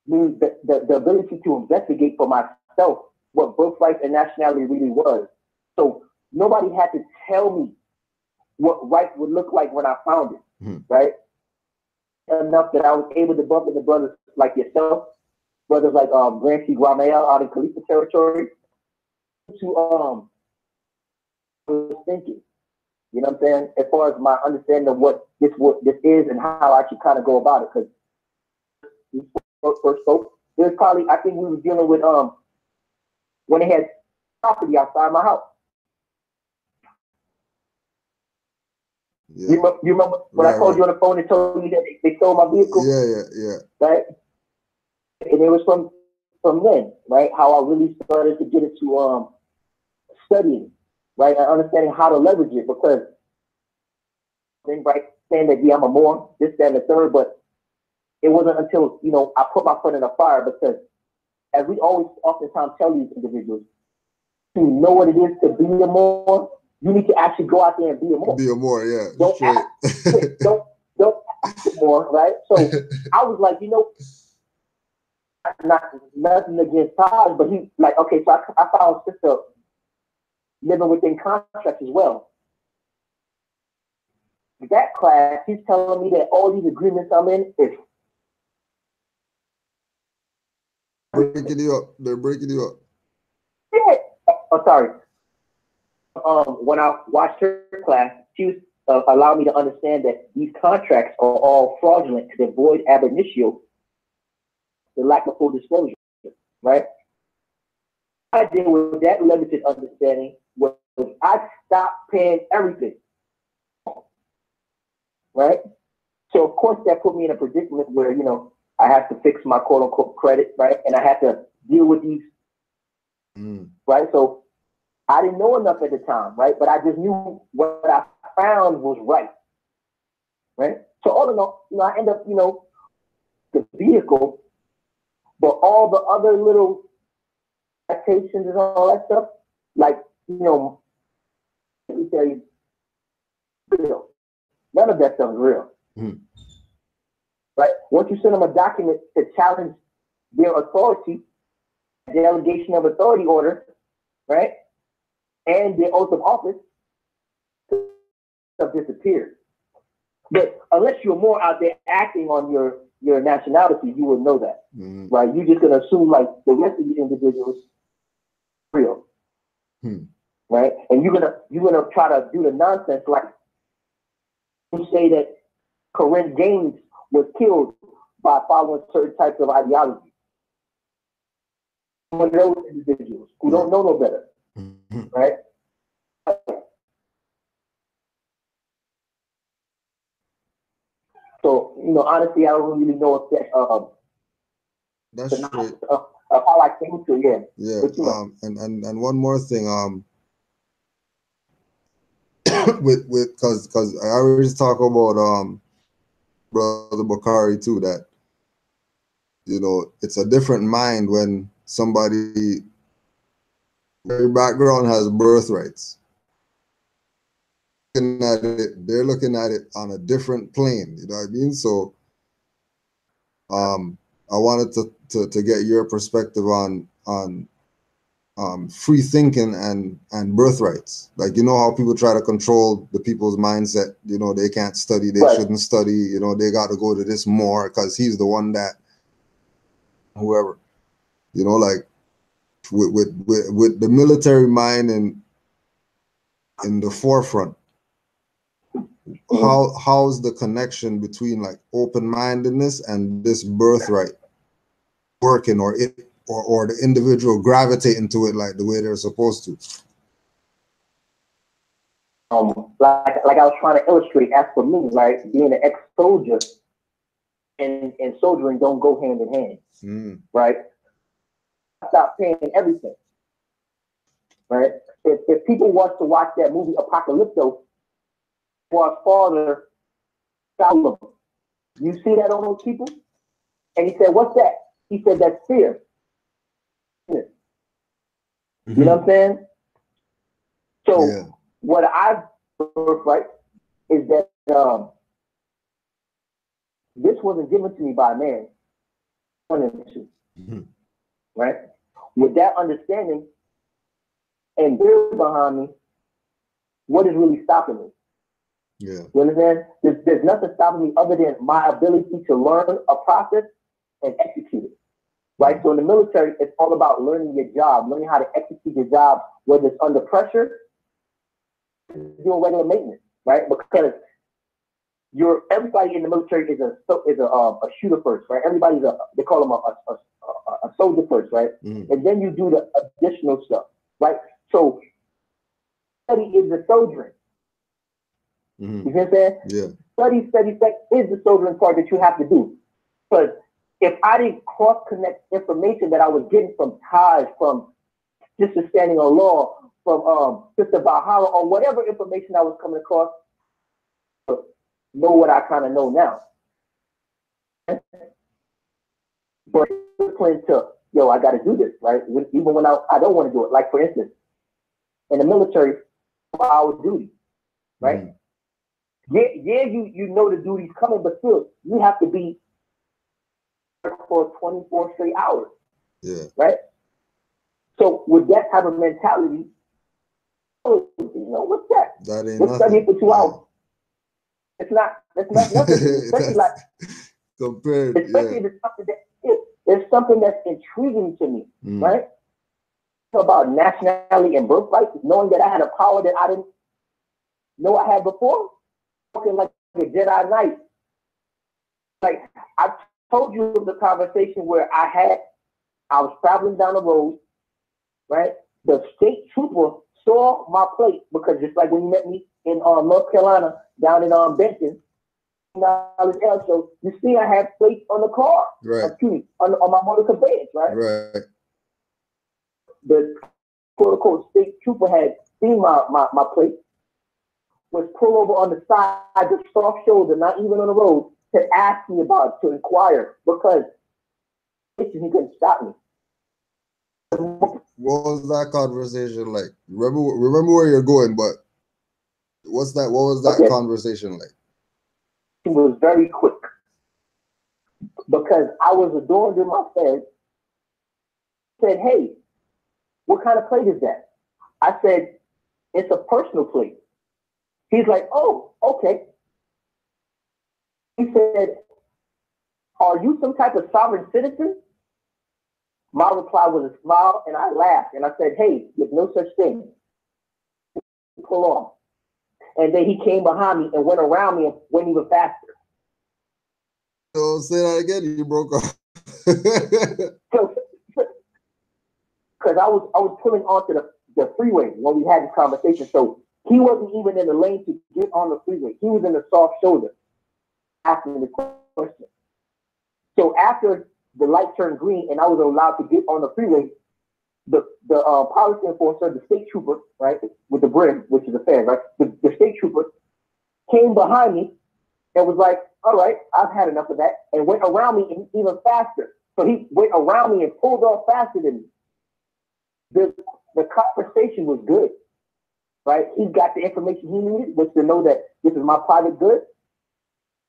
me the ability to investigate for myself what birthright and nationality really was. So nobody had to tell me what right would look like when I found it, right? Enough that I was able to bump into brothers like yourself, brothers like Grand C. Guamea out in Khalifa territory, to was thinking. You know what I'm saying? As far as my understanding of what this is and how I should kind of go about it. Because we first spoke, there's probably, I think we were dealing with when they had property outside my house. Yeah. You remember when I called you on the phone and told you that they stole my vehicle? Yeah. Right? And it was from then, right? How I really started to get into studying, right? And understanding how to leverage it, because right, saying that I'm a Moor, this, that, and the third, but it wasn't until I put my foot in the fire, because as we always oftentimes tell these individuals, to know what it is to be a Moor, you need to actually go out there and be a Moor. Be a Moor, yeah. Don't act a Moor, right? So I was like, nothing against Taj, but he like, okay, so I found sister living within contracts as well. That class, he's telling me that all these agreements I'm in is breaking you up. They're breaking you up. Yeah. Oh, sorry. When I watched her class, she was allowed me to understand that these contracts are all fraudulent to avoid ab initio, the lack of full disclosure, right? I did with that limited understanding was I stopped paying everything, right? So of course that put me in a predicament where I have to fix my quote unquote credit, right? And I had to deal with these, right? So I didn't know enough at the time, right? But I just knew what I found was right? So all in all, I end up, the vehicle, but all the other little citations and all that stuff, like, let me tell you, real. None of that stuff is real. Right? Once you send them a document to challenge their authority, delegation of authority order, right? And their oath of office, stuff disappears. But unless you're more out there acting on your nationality, you would know that, right? You're just gonna assume like the rest of the individuals real, right? And you're gonna try to do the nonsense like you say that Corinne Gaines was killed by following certain types of ideology. One of those individuals who don't know no better, right? So, honestly, I don't really know if that That's straight. how I came to it. Yeah. But, And one more thing. with because I always talk about Brother Bakari too, that it's a different mind when somebody their background has birthrights. They're looking at it on a different plane. You know what I mean? So I wanted to get your perspective on free thinking and birthrights. Like, how people try to control the people's mindset. They can't study, they shouldn't study. They got to go to this more because he's the one that whoever. Like with the military mind in the forefront. How's the connection between like open-mindedness and this birthright working, or the individual gravitating to it like the way they're supposed to? Like I was trying to illustrate, as for me, right, being an ex-soldier and soldiering don't go hand in hand, right? I stopped paying everything, right? If people want to watch that movie Apocalypto, for our father, you see that on those people? And he said, "What's that?" He said, "That's fear." You know what I'm saying? So what I've heard, right, is that this wasn't given to me by a man. Right? With that understanding and fear behind me, what is really stopping me? Yeah. You understand? There's nothing stopping me other than my ability to learn a process and execute it. Right? So in the military, it's all about learning your job, learning how to execute your job, whether it's under pressure, doing regular maintenance, right? Because everybody in the military is a shooter first, right? Everybody's they call them a soldier first, right? And then you do the additional stuff, right? So study is the soldiering. You see what I'm saying? Yeah. Study is the soldiering part that you have to do. Because if I didn't cross-connect information that I was getting from Taj, from Sister Standing on Law, from Sister Valhalla, or whatever information I was coming across, know what I kind of know now. But discipline to, I got to do this, right? Even when I don't want to do it. Like, for instance, in the military, 4-hour duty, right? You know the duty's coming, but still, you have to be for 24 straight hours. Yeah. Right? So with that type of mentality, what's that? That ain't Let's study it for 2 hours. It's not nothing, especially like compared, especially if it's something there's something that's intriguing to me, right? About nationality and birthright, knowing that I had a power that I didn't know I had before. Talking like a Jedi Knight. Like I told you the conversation where I was traveling down the road, right? The state trooper saw my plate because just like when you met me in North Carolina, down in Benton, so you see I had plates on the car, right? On my motor conveyance, right? Right. The quote-unquote state trooper had seen my plate, was pulled over on the side, just soft shoulder, not even on the road, to ask me about, to inquire, because he couldn't stop me. What was that conversation like? Remember where you're going, but what was that conversation like? It was very quick. Because I was adorned in my fed, said, "Hey, what kind of plate is that?" I said, "It's a personal plate." He's like, "Oh, okay." He said, "Are you some type of sovereign citizen?" My reply was a smile, and I laughed, and I said, "Hey, there's no such thing. Pull off." And then he came behind me and went around me and went even faster. No, say that again. You broke up. Because I was pulling onto the freeway when we had this conversation. So he wasn't even in the lane to get on the freeway. He was in the soft shoulder asking the question. So after the light turned green and I was allowed to get on the freeway, the policy enforcer, the state trooper, right, with the brim, which is a fan, right, the state trooper came behind me and was like, all right, I've had enough of that, and went around me even faster. So he went around me and pulled off faster than me. The conversation was good, right? He got the information he needed, which to know that this is my private good.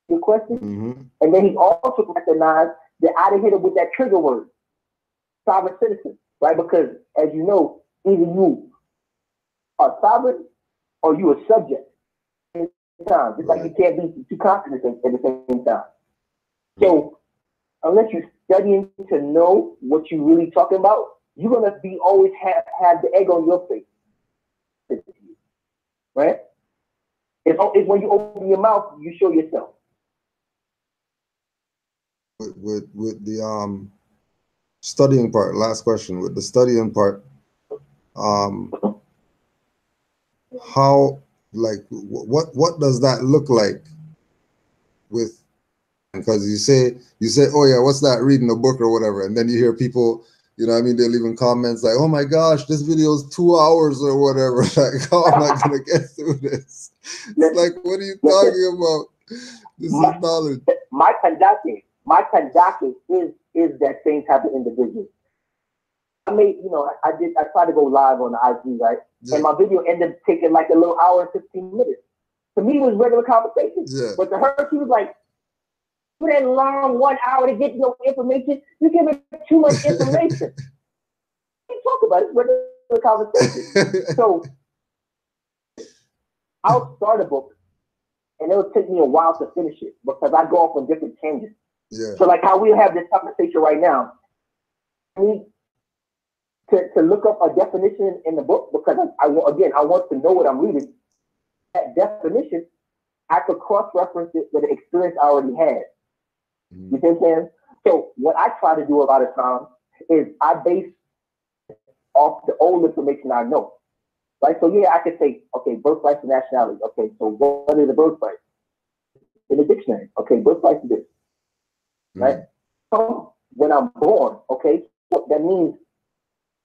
Good question. Mm-hmm. And then he also recognized that I'd have hit him with that trigger word, sovereign citizen, right? Because as you know, either you are sovereign or you are subject at the same time. Just like you can't be two continents at the same time. So unless you're studying to know what you're really talking about, you're gonna be always have the egg on your face, right? It's when you open your mouth, you show yourself. With the studying part, last question, with the studying part, how, like, what does that look like with, because you say, oh yeah, what's that, reading a book or whatever, and then you hear people, you know what I mean, they're leaving comments like, oh my gosh, this video is 2 hours or whatever. Like, how am I gonna get through this? It's like, what are you talking about? This is knowledge. My conducting is that same type of individual. I made, I tried to go live on the IG, right? Yeah. And my video ended up taking like a little hour and 15 minutes. To me, it was regular conversation. Yeah. But to her, she was like, for that long 1 hour to get no information, you give me too much information. You talk about it, regular conversation. So I'll start a book and it'll take me a while to finish it because I go off on different tangents. Yeah. So like how we have this conversation right now, I need to look up a definition in the book because I want to know what I'm reading. That definition, I could cross-reference it with an experience I already had. Mm-hmm. You see what I'm saying? So what I try to do a lot of times is I base off the old information I know. Right? So yeah, I could say, okay, birthright and nationality. Okay, so what is a birthright? In the dictionary. Okay, birthright is this. Mm-hmm. Right? So when I'm born, okay, what that means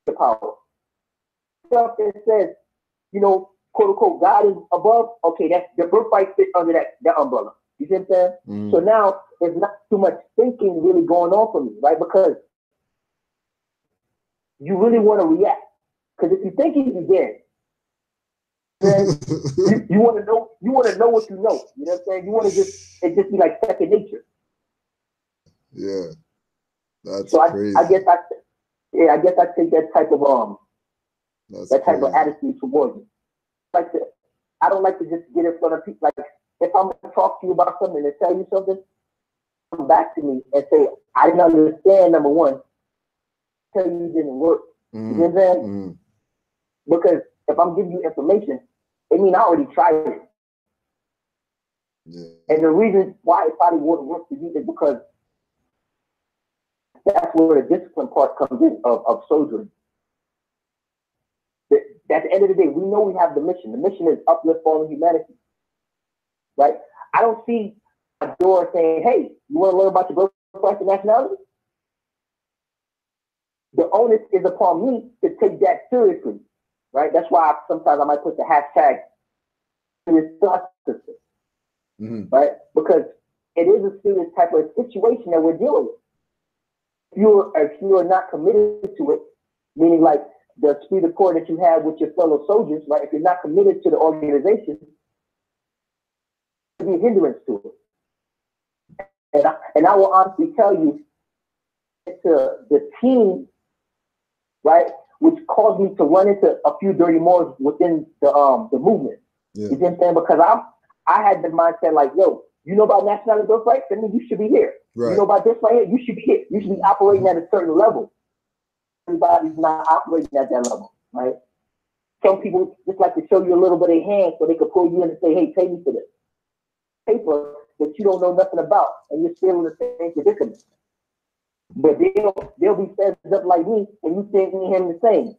the power. Stuff that says, quote unquote, God is above, okay, that's the birthright fits under that umbrella. You see what I'm saying? Mm. So now there's not too much thinking really going on for me, right? Because you really want to react. Because if you think you're dead, then you want to know what you know. You know what I'm saying? You want to it just be like second nature. Yeah. That's so crazy. I guess I take that type of of attitude towards it. I don't like to just get in front of people. Like if I'm going to talk to you about something and tell you something, come back to me and say, I didn't understand, number one, tell you it didn't work. Mm-hmm. You know what I'm saying? Mm-hmm. Because if I'm giving you information, it means I already tried it. Yeah. And the reason why it probably wouldn't work for you is because that's where the discipline part comes in of soldiering. At the end of the day, we know we have the mission. The mission is uplift fallen humanity. Right? I don't see a door saying, hey, you want to learn about your birthright and nationality? The onus is upon me to take that seriously. Right? That's why sometimes I might put the hashtag serious justice. Mm-hmm. Right? Because it is a serious type of situation that we're dealing with. If you are not committed to it, meaning like the spirit of accord that you have with your fellow soldiers, right? If you're not committed to the organization, it'll be a hindrance to it. And I will honestly tell you, it's the team, right, which caused me to run into a few dirty Moors within the movement. Yeah. You see what I'm saying? Because I had the mindset like, yo, you know about nationality birthright? That means you should be here. Right. You know about this right here? You should be here. You should be operating at a certain level. Everybody's not operating at that level, right? Some people just like to show you a little bit of their hand so they can pull you in and say, hey, pay me for this. Paper that you don't know nothing about, and you're still in the same predicament. But they'll be fed up like me, and you think me and him the same.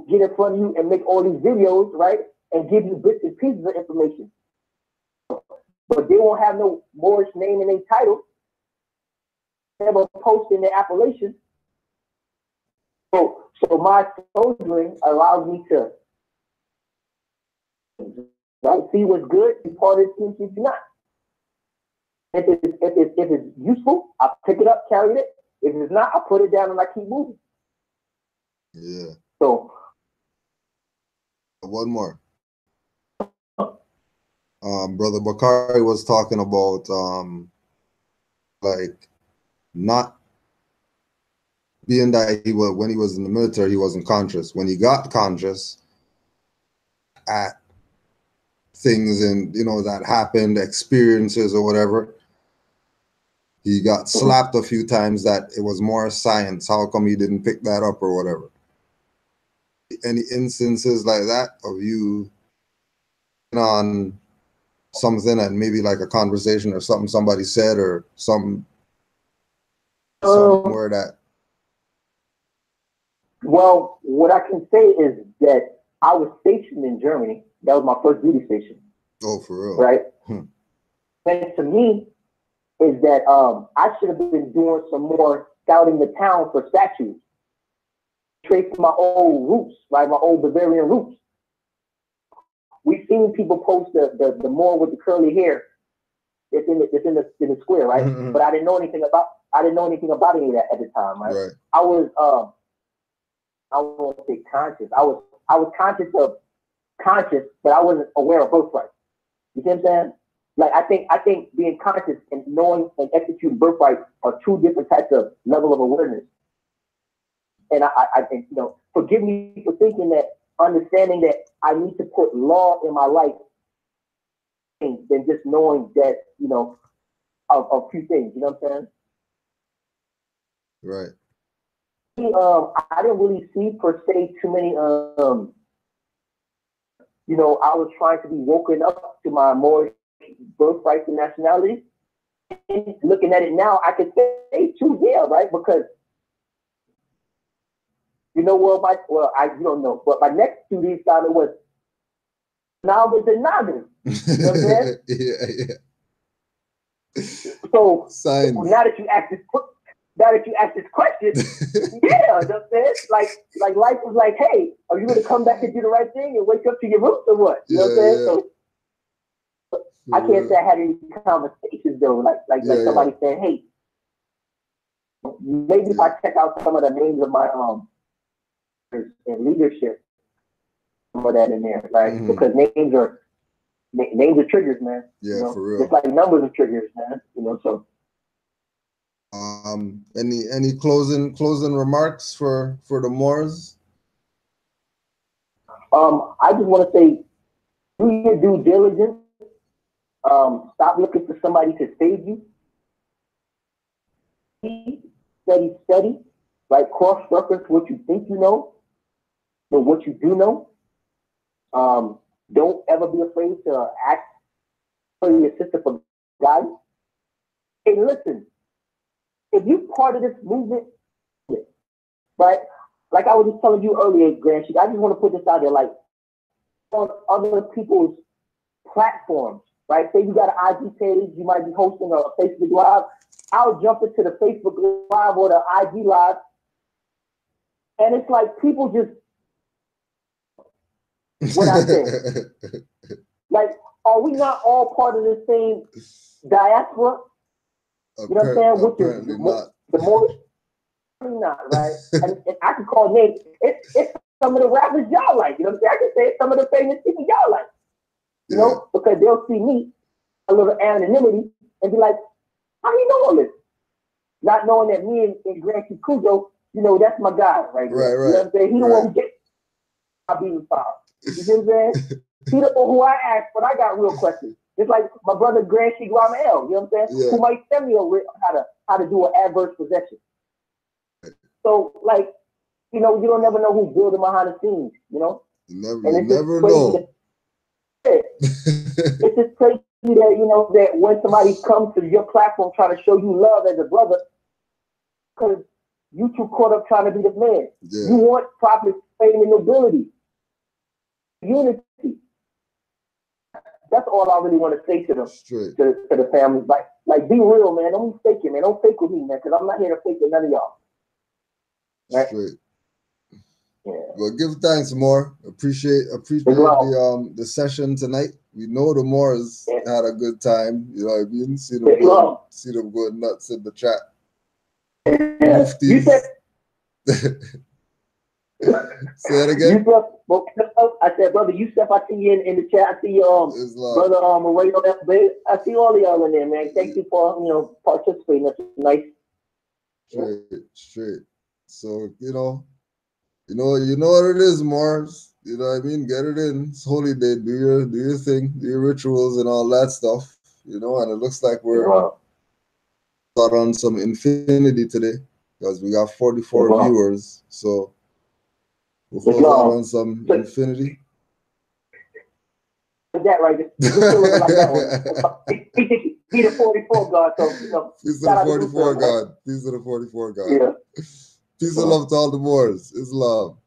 Get in front of you and make all these videos, right, and give you bits and pieces of information. But they won't have no Moorish name in their title, never post in their appellation. So my soldiering allows me to, right, see what's good, be part of the team, if you're not. If it's useful, I pick it up, carry it. If it's not, I put it down and I keep moving. Yeah. So one more. Brother Bakari was talking about like not being that when he was in the military, he wasn't conscious. When he got conscious at things and that happened, experiences or whatever, he got slapped a few times that it was more science. How come he didn't pick that up or whatever? Any instances like that of you on something and maybe like a conversation or something somebody said or somewhere that? Well, what I can say is that I was stationed in Germany. That was my first duty station. Oh, for real? Right? And to me, is that I should have been doing some more scouting the town for statues. Tracing my old roots, right? My old Bavarian roots. We've seen people post the Moor with the curly hair. It's in the square, right? Mm-hmm. But I didn't know anything about any of that at the time, right? I was I won't say conscious. I was conscious, but I wasn't aware of birthright. You see what I'm saying? Like I think being conscious and knowing and executing birthright are two different types of level of awareness. And I think, forgive me for thinking that, understanding that I need to put law in my life than just knowing that, of few things. You know what I'm saying? Right. I didn't really see per se too many. I was trying to be woken up to my more birthright and nationality. And looking at it now, I could say too, yeah, right? Because you don't know, but my next duty assignment was noggins and noggins. You know what I'm saying? Yeah. So Signs. now that you ask this question, yeah, you know what I'm saying? Like life was like, hey, are you going to come back and do the right thing and wake up to your roots or what? You know what I'm saying? So I can't say I had any conversations though, like somebody saying, hey, maybe if I check out some of the names of my in leadership, some of that in there, right? Mm-hmm. Because names are triggers, man. Yeah, for real. Just like numbers are triggers, man. So. Any closing remarks for the Moors? I just want to say, do your due diligence. Stop looking for somebody to save you. Study, right? Cross-reference what you think you know, and what you do know. Don't ever be afraid to ask for your sister for guidance. Hey, listen, if you're part of this movement, right? Like I was just telling you earlier, Grand Sheik, I just want to put this out there, like on other people's platforms, right? Say you got an IG page, you might be hosting a Facebook Live. I'll jump into the Facebook Live or the IG Live, and it's like people just what I said. Like, are we not all part of the same diaspora? You know what I'm saying? Which is the more not, right? and I can call names. It's some of the rappers y'all like. You know what I'm saying? I can say some of the famous people y'all like. You know, because they'll see me, a little anonymity, and be like, how do you know all this? Not knowing that me and Grand Kikujo, that's my guy right there. Right. You know what I'm saying? He the one who gets my beating power. You see what I'm saying? He the one who I ask, but I got real questions. Just like my brother Grand Sheik Ramael, you know what I'm saying? Yeah. Who might send me how to do an adverse possession. So, like, you don't never know who's building behind the scenes, You never know. It's just crazy that, you know, that when somebody comes to your platform trying to show you love as a brother, because you too caught up trying to be the man. Yeah. You want profit, fame, and nobility. Unity. That's all I really want to say to them, Straight. to the family. Like, be real, man. Don't fake it, man. Don't fake with me, man, because I'm not here to fake with none of y'all. Right? Straight. Yeah. Well, give thanks more. Appreciate the session tonight. We know the Moors had a good time. You know what I mean? See them going nuts in the chat. Yeah. You said. Say it again. I said, brother Yusuf, I see you in the chat. I see you, brother Moreno. I see all of y'all in there, man. Thank you for participating. That's nice. Straight. So you know what it is, Mars. You know what I mean? Get it in. It's holy day. Do your thing, do your rituals and all that stuff. You know, and it looks like we're on some infinity today because we got 44 viewers. So we'll close out on some infinity. That right there. You still looking like that one. He the 44 God. So peace to the 44 God. Peace to the 44 God. Yeah. Peace and love to all the Moors. Islam.